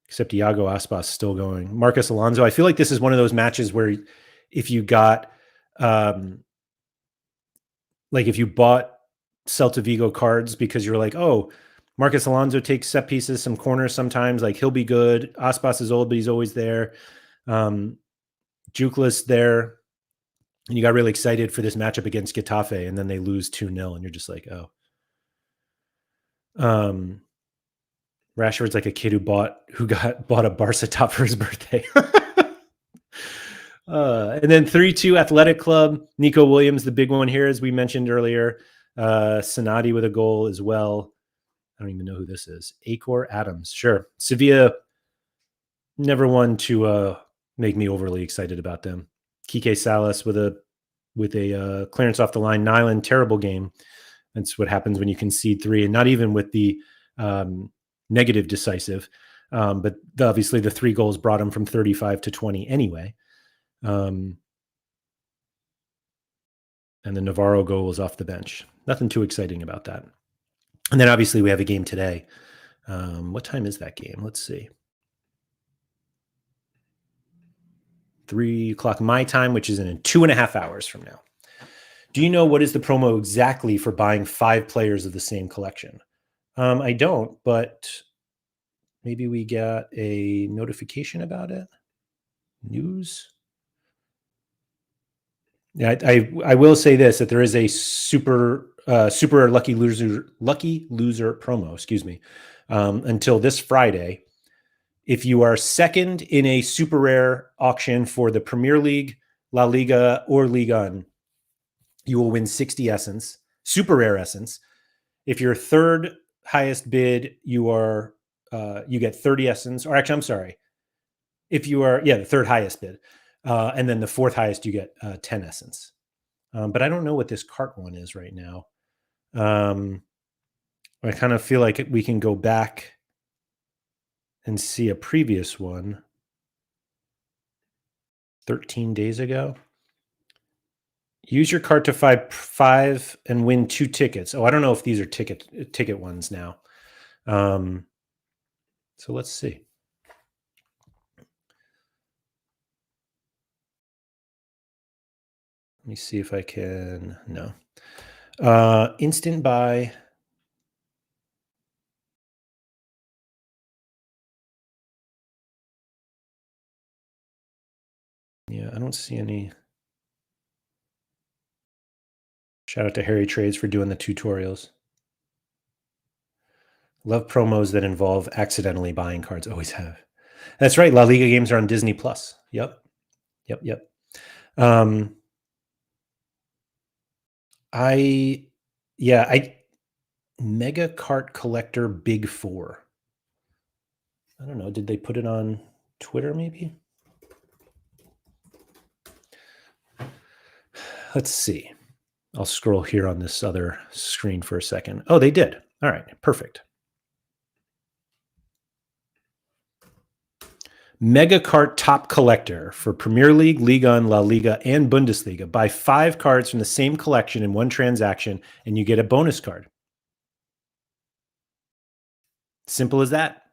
Except Iago Aspas still going. Marcus Alonso. I feel like this is one of those matches where if you got if you bought Celta Vigo cards because you're like, oh, Marcus Alonso takes set pieces, some corners sometimes, like he'll be good. Aspas is old, but he's always there. Jukelis there. And you got really excited for this matchup against Getafe, and then they lose 2-0, and you're just like, oh. Rashford's like a kid who bought a Barca top for his birthday. And then 3-2 Athletic Club. Nico Williams, the big one here, as we mentioned earlier. Sonati with a goal as well. I don't even know who this is. Acor Adams. Sure. Sevilla, never one to make me overly excited about them. Kike Salas with a clearance off the line. Nyland, terrible game. That's what happens when you concede 3, and not even with the negative decisive. But obviously the 3 goals brought him from 35 to 20 anyway. And the Navarro goal was off the bench. Nothing too exciting about that. And then obviously we have a game today. What time is that game? Let's see. 3 o'clock my time, which is in 2.5 hours from now. Do you know what is the promo exactly for buying 5 players of the same collection? I don't, but maybe we got a notification about it. News. Yeah, I will say this, that there is a super lucky loser promo, excuse me, until this Friday. If you are second in a super rare auction for the Premier League, La Liga, or Ligue 1, you will win 60 essence, super rare essence. If you're third highest bid, you get 30 essence, or actually, I'm sorry. If you are, the third highest bid, and then the fourth highest, you get 10 essence. But I don't know what this cart one is right now. I kind of feel like we can go back and see a previous one 13 days ago. Use your cart to 5 and win 2 tickets. Oh, I don't know if these are ticket ones now. So let's see. Let me see if I can. No. Instant buy. Yeah, I don't see any. Shout out to Harry Trades for doing the tutorials. Love promos that involve accidentally buying cards. Always have. That's right. La Liga games are on Disney Plus. Yep. Mega Cart Collector Big 4. I don't know. Did they put it on Twitter maybe? Let's see. I'll scroll here on this other screen for a second. Oh, they did. All right, perfect. Mega Cart Top Collector for Premier League, Liga, and La Liga, and Bundesliga. Buy 5 cards from the same collection in one transaction, and you get a bonus card. Simple as that.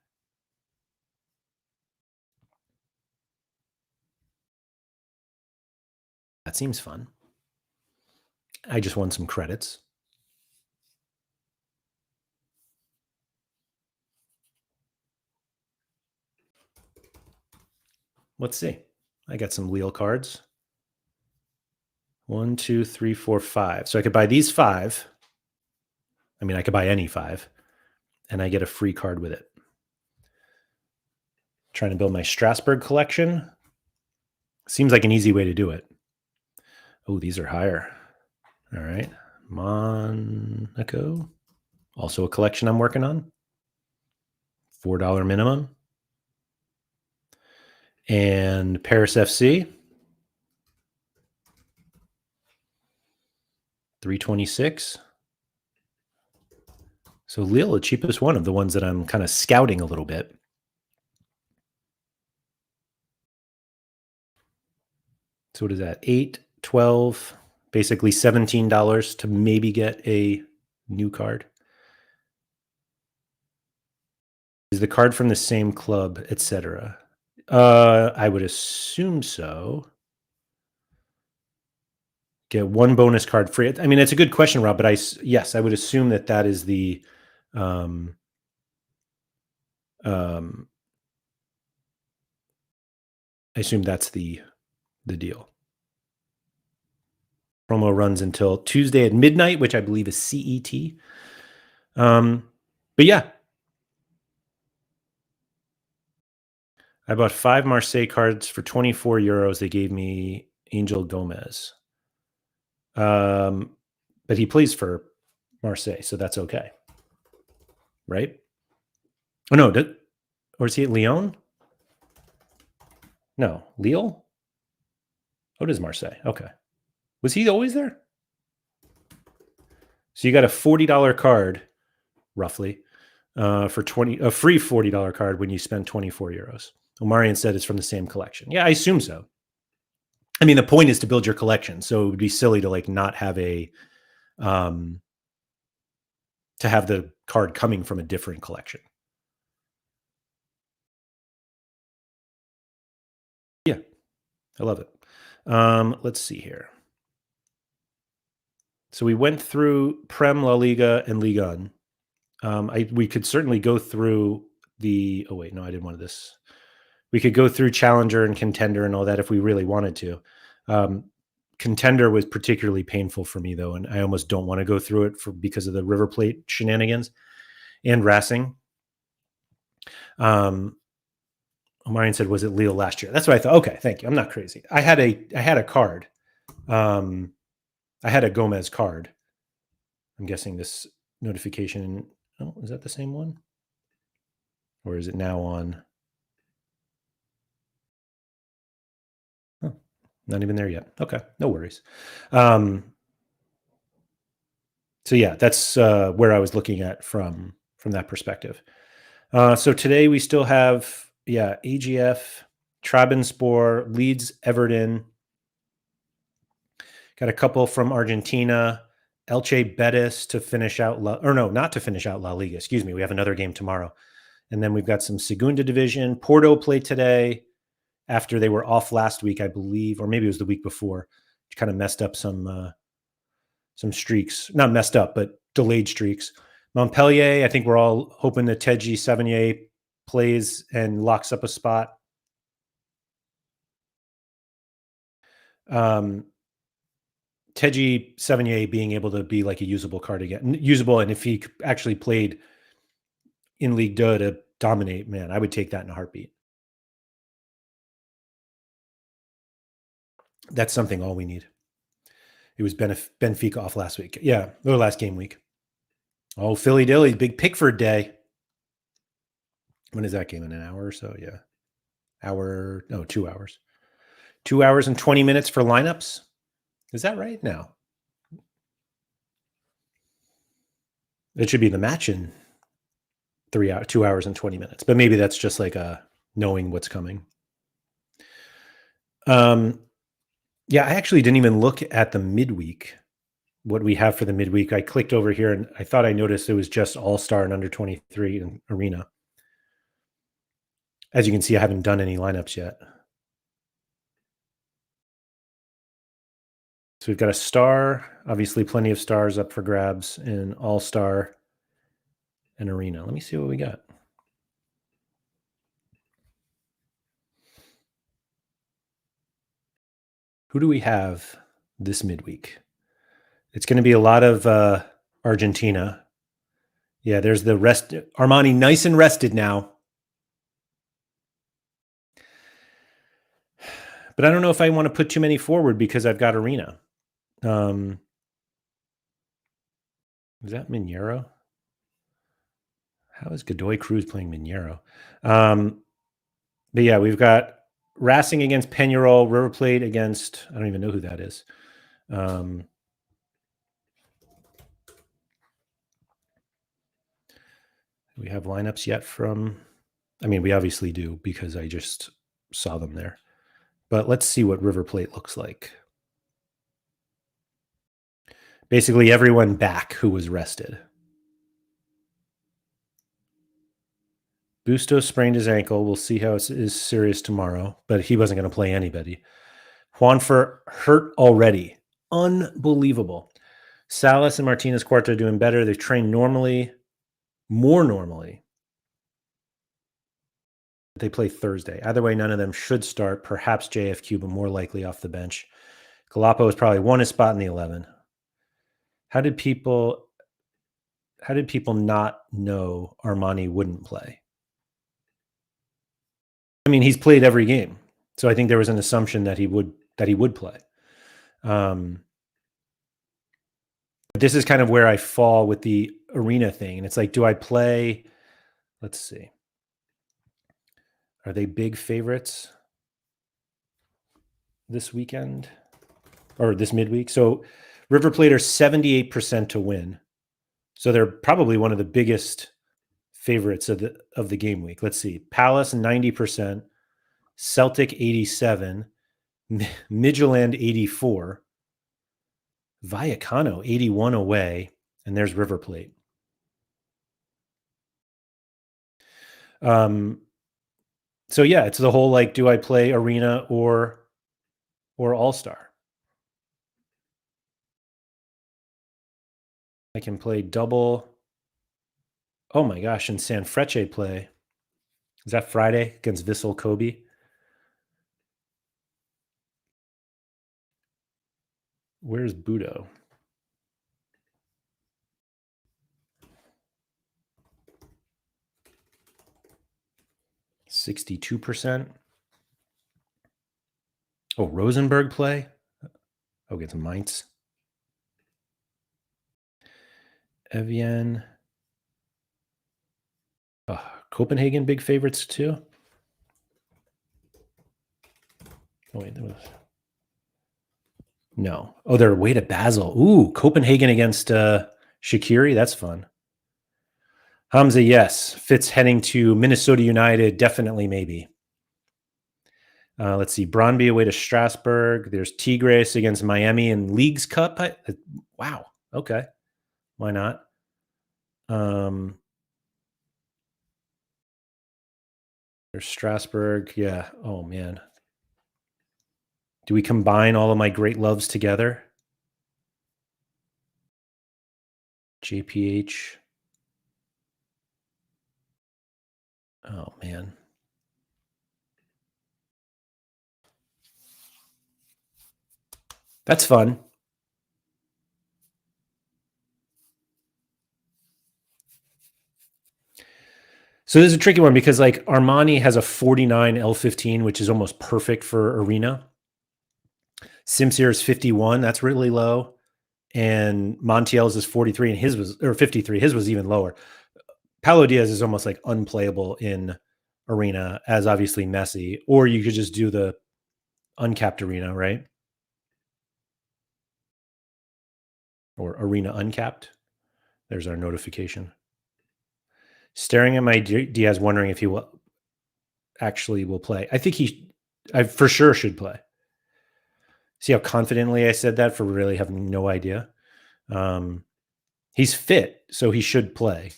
That seems fun. I just won some credits. Let's see. I got some Lille cards. 1, 2, 3, 4, 5. So I could buy these 5. I mean, I could buy any 5, and I get a free card with it. Trying to build my Strasbourg collection. Seems like an easy way to do it. Oh, these are higher. All right. Monaco. Also a collection I'm working on. $4 minimum. And Paris FC. 326. So Lille, the cheapest one of the ones that I'm kind of scouting a little bit. So what is that? 8, 12, basically $17 to maybe get a new card. Is the card from the same club, etc.? I would assume so. Get 1 bonus card free. I mean, it's a good question, Rob, but yes, I would assume that is the I assume that's the deal. Promo runs until Tuesday at midnight, which I believe is CET. But yeah, I bought 5 Marseille cards for 24 euros. They gave me Angel Gomez. But he plays for Marseille, so that's okay. Right? Oh, no. Or is he at Lyon? No. Lille? Oh, it is Marseille. Okay. Was he always there? So you got a $40 card, roughly, for a free $40 card when you spend 24 euros. Omarion said it's from the same collection. Yeah, I assume so. I mean, the point is to build your collection, so it would be silly to like not have to have the card coming from a different collection. Yeah, I love it. Let's see here. So we went through Prem, La Liga, and Ligue 1. We could certainly go through the. Oh wait, no, I didn't want this. We could go through Challenger and Contender and all that if we really wanted to. Contender was particularly painful for me though, and I almost don't want to go through it because of the River Plate shenanigans and Racing. Omarion said, "Was it Lille last year?" That's what I thought. Okay, thank you. I'm not crazy. I had a card. I had a Gomez card. I'm guessing this notification. Oh, is that the same one? Or is it now on? Oh, not even there yet. Okay, no worries. So yeah, that's where I was looking at from that perspective. So today we still have AGF, Trabzonspor, Leeds, Everton. Got a couple from Argentina, Elche Betis to finish out, not to finish out La Liga. Excuse me. We have another game tomorrow. And then we've got some Segunda Division. Porto played today after they were off last week, I believe, or maybe it was the week before. Which kind of messed up some streaks. Not messed up, but delayed streaks. Montpellier, I think we're all hoping that Teji Savigny plays and locks up a spot. Teji Savigny being able to be like a usable card again. Usable, and if he actually played in Ligue 2 to dominate, man, I would take that in a heartbeat. That's something all we need. It was Benfica off last week. Yeah, or last game week. Oh, Philly Dilly, big Pickford day. When is that game? In an hour or so? Yeah. 2 hours. 2 hours and 20 minutes for lineups. Is that right? No. It should be the match in 2 hours and 20 minutes. But maybe that's just like knowing what's coming. Yeah, I actually didn't even look at the midweek, what we have for the midweek. I clicked over here and I thought I noticed it was just All-Star and under 23 in Arena. As you can see, I haven't done any lineups yet. So we've got a star, obviously plenty of stars up for grabs in All-Star and Arena. Let me see what we got. Who do we have this midweek? It's going to be a lot of Argentina. Yeah, there's the rest. Armani nice and rested now. But I don't know if I want to put too many forward because I've got Arena. Is that Minero? How is Godoy Cruz playing Minero? But yeah, we've got Racing against Peñarol, River Plate against, I don't even know who that is. Do we have lineups yet from, I mean, we obviously do because I just saw them there. But let's see what River Plate looks like. Basically everyone back who was rested. Bustos sprained his ankle. We'll see how it is serious tomorrow, but he wasn't going to play anybody. Juanfer hurt already. Unbelievable. Salas and Martinez Cuarto doing better. They've trained normally, more normally. They play Thursday. Either way, none of them should start. Perhaps JFQ, but more likely off the bench. Galapo has probably won his spot in the 11. How did people not know Armani wouldn't play? I mean, he's played every game, so I think there was an assumption that he would play. But this is kind of where I fall with the arena thing, and it's like, do I play? Let's see. Are they big favorites this weekend or this midweek? So River Plate are 78% to win. So they're probably one of the biggest favorites of the game week. Let's see. Palace 90%, Celtic 87, Midtjylland 84, Vallecano 81 away, and there's River Plate. So yeah, it's the whole like, do I play arena or all-star? I can play double. Oh my gosh, and Sanfrecce play. Is that Friday against Vissel Kobe? Where's Budo? %62%. Oh, Rosenberg play? Oh, against Mainz. Evian. Copenhagen big favorites too. Oh, wait, there was no. Oh, they're away to Basel. Ooh, Copenhagen against Shaqiri. That's fun. Hamza, yes. Fitz heading to Minnesota United. Definitely, maybe. Let's see. Brøndby away to Strasbourg. There's Tigres against Miami in League's Cup. Wow. Okay. Why not? There's Strasbourg. Yeah. Oh, man. Do we combine all of my great loves together? JPH. Oh, man. That's fun. So this is a tricky one because like Armani has a 49 L15, which is almost perfect for arena. Simsier is 51. That's really low. And Montiel's is 43 and his was, or 53. His was even lower. Paulo Diaz is almost like unplayable in arena, as obviously Messi, or you could just do the uncapped arena, right? Or arena uncapped. There's our notification. Staring at my Diaz, wondering if he will play. I think I for sure should play. See how confidently I said that for really having no idea. He's fit, so he should play.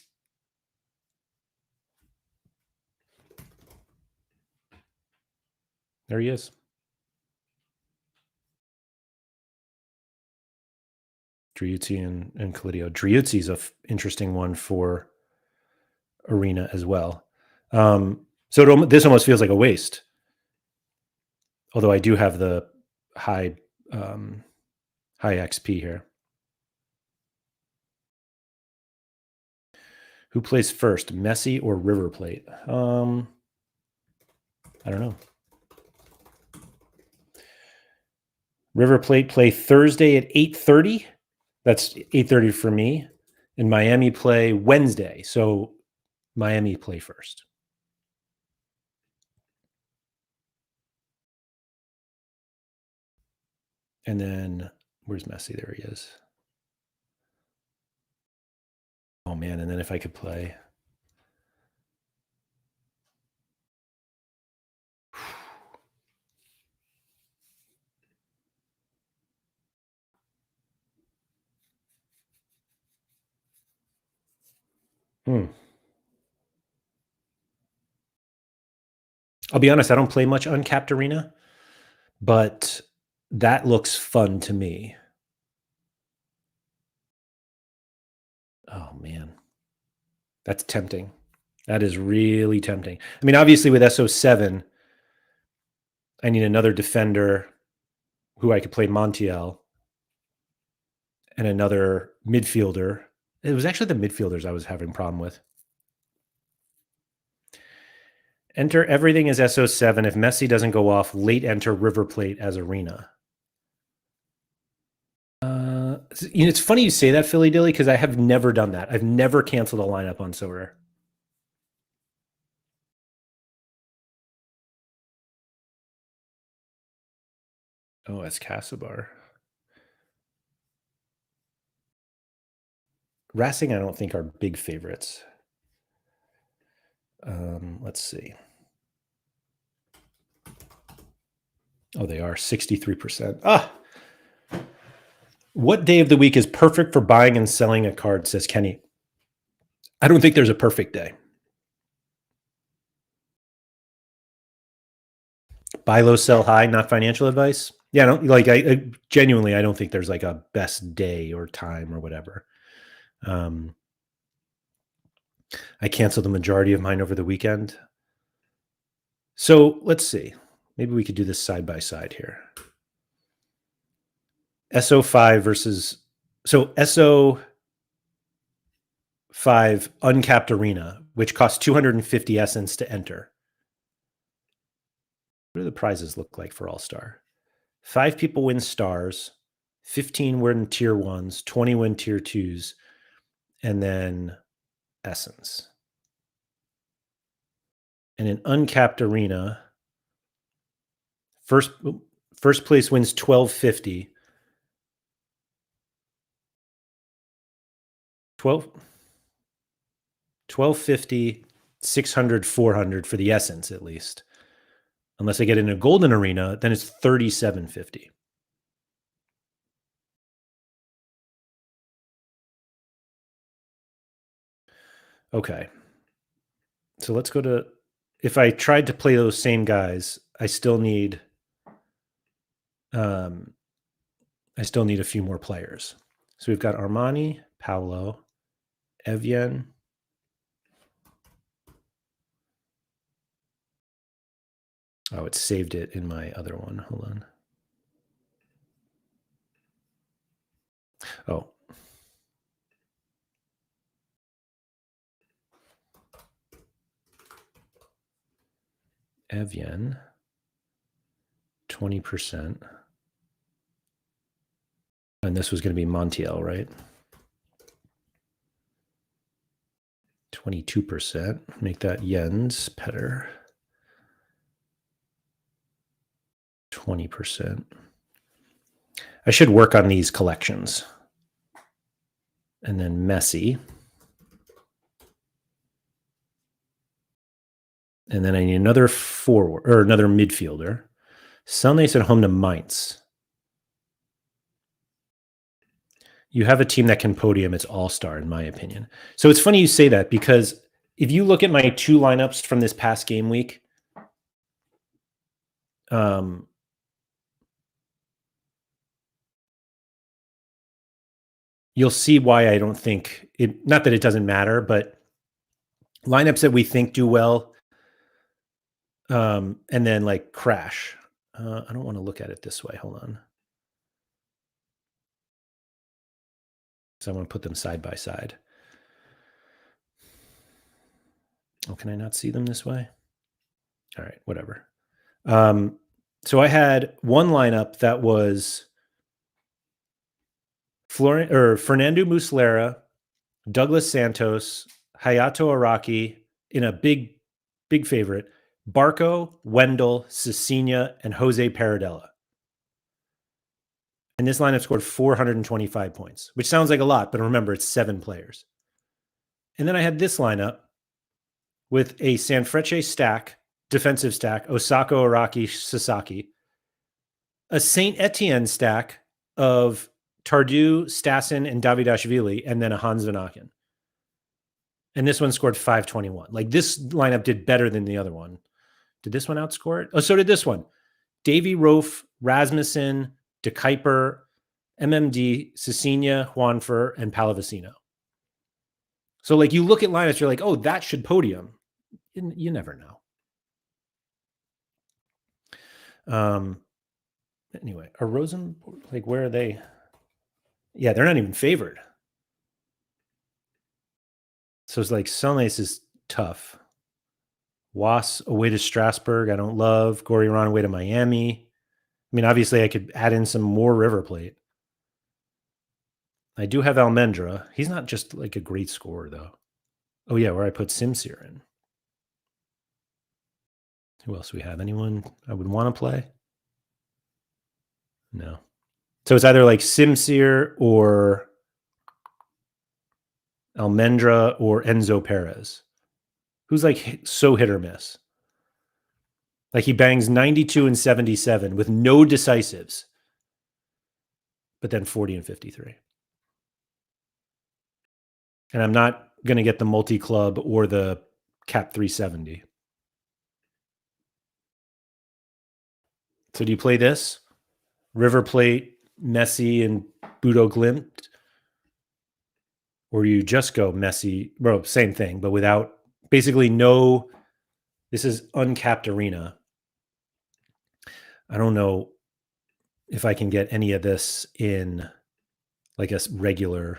There he is. Driuzzi and Calidio. Driuzzi's an interesting one for arena as well. So this almost feels like a waste. Although I do have the high XP here. Who plays first, Messi or River Plate? I don't know. River Plate play Thursday at 8:30. That's 8:30 for me. And Miami play Wednesday. So Miami play first. And then where's Messi? There he is. Oh man, and then if I could play. I'll be honest, I don't play much uncapped arena, but that looks fun to me. Oh man. That's tempting. That is really tempting. I mean, obviously with SO7, I need another defender who I could play Montiel and another midfielder. It was actually the midfielders I was having a problem with. Enter everything as SO7. If Messi doesn't go off, late enter River Plate as arena. It's funny you say that, Philly Dilly, because I have never done that. I've never canceled a lineup on Sorare. Oh, that's Casabar. Racing, I don't think are big favorites. Let's see. Oh, they are 63%. What day of the week is perfect for buying and selling a card, says Kenny. I don't think there's a perfect day. Buy low, sell high, not financial advice. Yeah, I genuinely, I don't think there's like a best day or time or whatever. I canceled the majority of mine over the weekend. So let's see. Maybe we could do this side by side here. SO5 versus, so SO5 uncapped arena, which costs 250 essence to enter. What do the prizes look like for All-Star? 5 people win stars, 15 win tier 1s, 20 win tier 2s, and then essence. And an uncapped arena, first place wins 1250. 1250, 600, 400 for the essence at least. Unless I get in a golden arena, then it's 3750. Okay. So let's go to, if I tried to play those same guys, I still need a few more players. So we've got Armani, Paolo, Evian. Oh, it saved it in my other one. Hold on. Oh. Evian, 20%. And this was going to be Montiel, right? 22%. Make that Jens Petter. 20%. I should work on these collections. And then Messi. And then I need another forward or another midfielder. Sunday's at home to Mainz. You have a team that can podium. It's all-star, in my opinion. So it's funny you say that, because if you look at my 2 lineups from this past game week, you'll see why I don't think it, not that it doesn't matter, but lineups that we think do well, and then like crash. I don't want to look at it this way. Hold on. So I want to put them side by side. Oh, can I not see them this way? All right, whatever. So I had one lineup that was Fernando Muslera, Douglas Santos, Hayato Araki in a big favorite, Barco, Wendell, Cecina, and Jose Paradella. And this lineup scored 425 points, which sounds like a lot, but remember, it's 7 players. And then I had this lineup with a Sanfrecce stack, defensive stack, Osako, Araki, Sasaki, a Saint Etienne stack of Tardieu, Stassen, and Davidashvili, and then a Hans Van Aken. And this one scored 521. Like, this lineup did better than the other one. Did this one outscore it? Oh, so did this one. Davy Rofe, Rasmussen, De Kuiper, MMD, Cecina, Juanfer, and Pallavicino. So, like, you look at lineups, you're like, oh, that should podium. You never know. Anyway, are Rosen, like, where are they? Yeah, they're not even favored. So it's like Sunlace is tough. Was away to Strasbourg. I don't love. Goriran away to Miami. I mean, obviously, I could add in some more River Plate. I do have Almendra. He's not just like a great scorer, though. Oh, yeah, where I put Simsir in. Who else do we have? Anyone I would want to play? No. So it's either like Simsir or Almendra or Enzo Perez, who's like so hit or miss. Like he bangs 92 and 77 with no decisives, but then 40 and 53. And I'm not going to get the multi-club or the cap 370. So do you play this? River Plate, Messi, and Bodo Glimt? Or you just go Messi, well, same thing, but without basically no, this is uncapped arena. I don't know if I can get any of this in like a regular,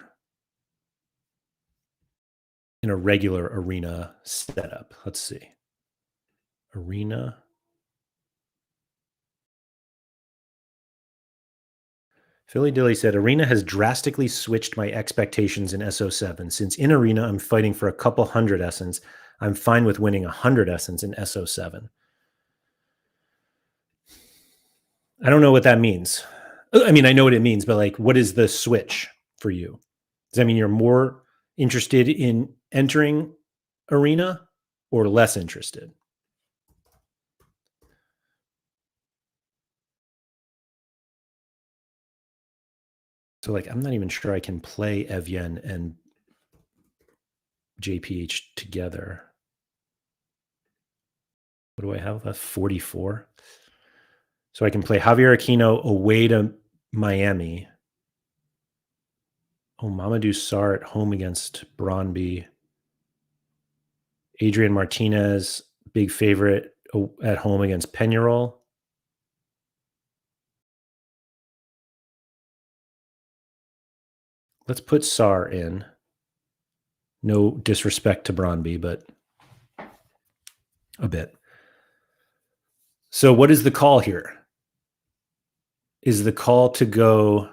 in a regular arena setup. Let's see. Arena. Philly Dilly said, Arena has drastically switched my expectations in SO7. Since in Arena, I'm fighting for a couple hundred essence. I'm fine with winning 100 essence in SO7. I don't know what that means. I mean, I know what it means, but like, what is the switch for you? Does that mean you're more interested in entering Arena or less interested? So like, I'm not even sure I can play Evian and JPH together. What do I have left? 44. So I can play Javier Aquino away to Miami. Oh, Mamadou Sarr at home against Brøndby. Adrian Martinez, big favorite at home against Peñarol. Let's put Sarr in. No disrespect to Brøndby, but a bit. So what is the call here? Is the call to go...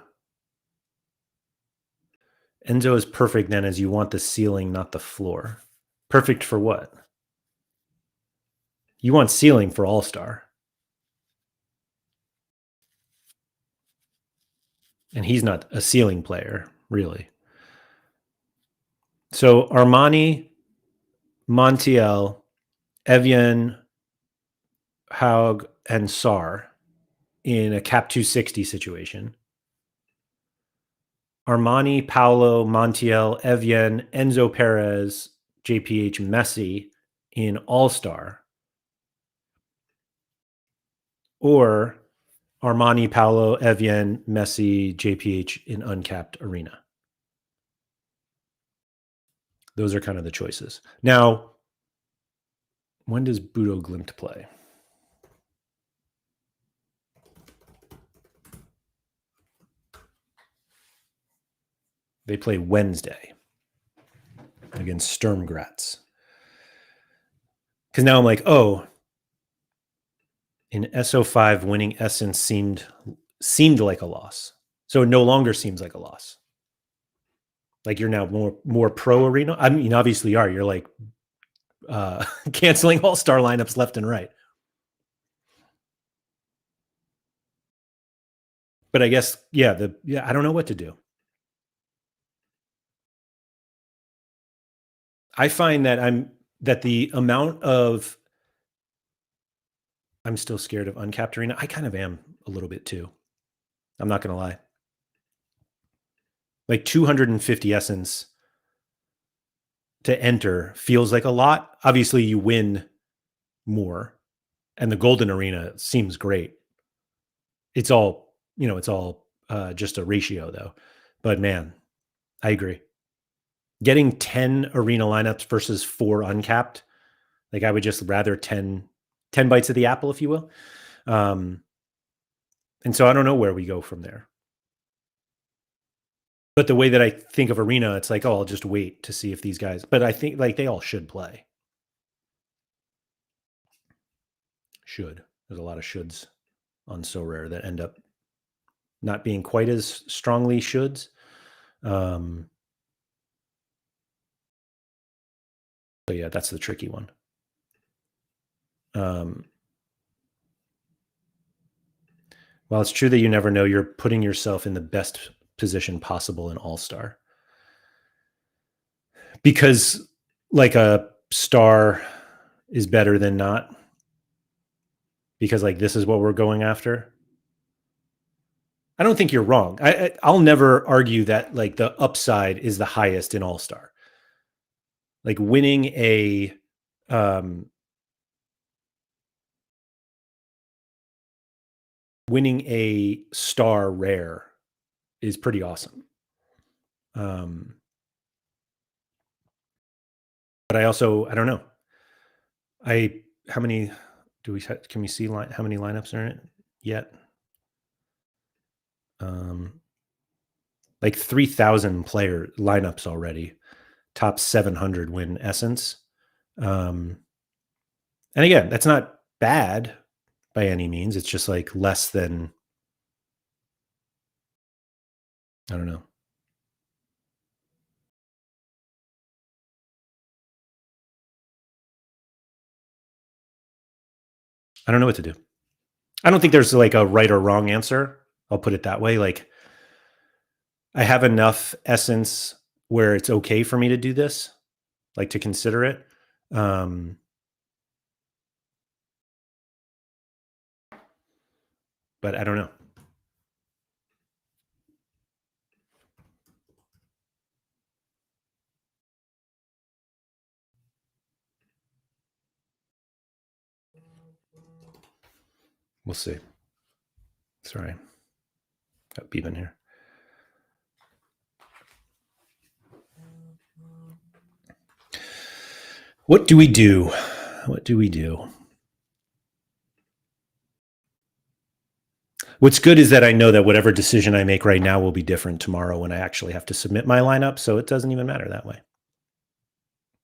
Enzo is perfect then, as you want the ceiling, not the floor. Perfect for what? You want ceiling for All-Star. And he's not a ceiling player, really. So Armani, Montiel, Evian, Haug, and Sarr in a cap 260 situation. Armani, Paolo, Montiel, Evian, Enzo Perez, JPH, Messi in All-Star. Or Armani, Paolo, Evian, Messi, JPH in uncapped arena. Those are kind of the choices. Now, when does Bodo Glimt play? They play Wednesday against Sturm Graz. Because now I'm like, oh, in SO5, winning Essence seemed like a loss. So it no longer seems like a loss. Like you're now more pro arena. I mean, obviously you are. You're like canceling all-star lineups left and right. But I guess, yeah, I don't know what to do. I find that the amount of, I'm still scared of uncapped arena. I kind of am a little bit too. I'm not going to lie. Like 250 essence to enter feels like a lot. Obviously you win more and the golden arena seems great. It's all, it's all just a ratio though. But man, I agree. Getting 10 arena lineups versus 4 uncapped, like I would just rather 10 bites of the apple, if you will. And so I don't know where we go from there. But the way that I think of arena, it's like, oh, I'll just wait to see if these guys, but I think like they all should play. Should. There's a lot of shoulds on Sorare that end up not being quite as strongly shoulds. So yeah, that's the tricky one. While it's true that you never know, you're putting yourself in the best position possible in All-Star. Because like a star is better than not. Because like this is what we're going after. I don't think you're wrong. I'll never argue that like the upside is the highest in All-Star. Like winning a star rare is pretty awesome. But I don't know. How many do we can we see how many lineups are in it yet? Like 3,000 player lineups already. Top 700 win essence. And again, that's not bad by any means. It's just like less than, I don't know. I don't know what to do. I don't think there's like a right or wrong answer. I'll put it that way. Like I have enough essence where it's okay for me to do this, like to consider it. But I don't know. We'll see. Sorry. Got beep in here. What do we do? What do we do? What's good is that I know that whatever decision I make right now will be different tomorrow when I actually have to submit my lineup. So it doesn't even matter that way.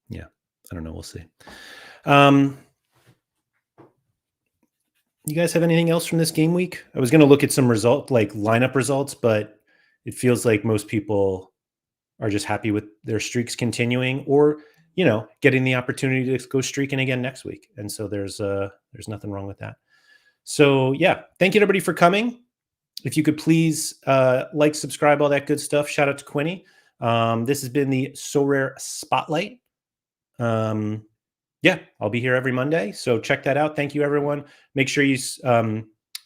Yeah. I don't know. We'll see. You guys have anything else from this game week? I was going to look at some lineup results, but it feels like most people are just happy with their streaks continuing or, you know, getting the opportunity to go streaking again next week. And so there's nothing wrong with that. So yeah, thank you everybody for coming. If you could please like, subscribe, all that good stuff. Shout out to Quinny. This has been the Sorare Spotlight. Yeah, I'll be here every Monday. So check that out. Thank you, everyone. Make sure you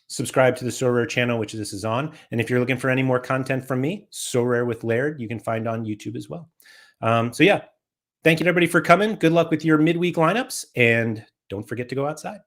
subscribe to the Sorare channel, which this is on. And if you're looking for any more content from me, Sorare with Laird, you can find on YouTube as well. So yeah, thank you everybody for coming. Good luck with your midweek lineups, and don't forget to go outside.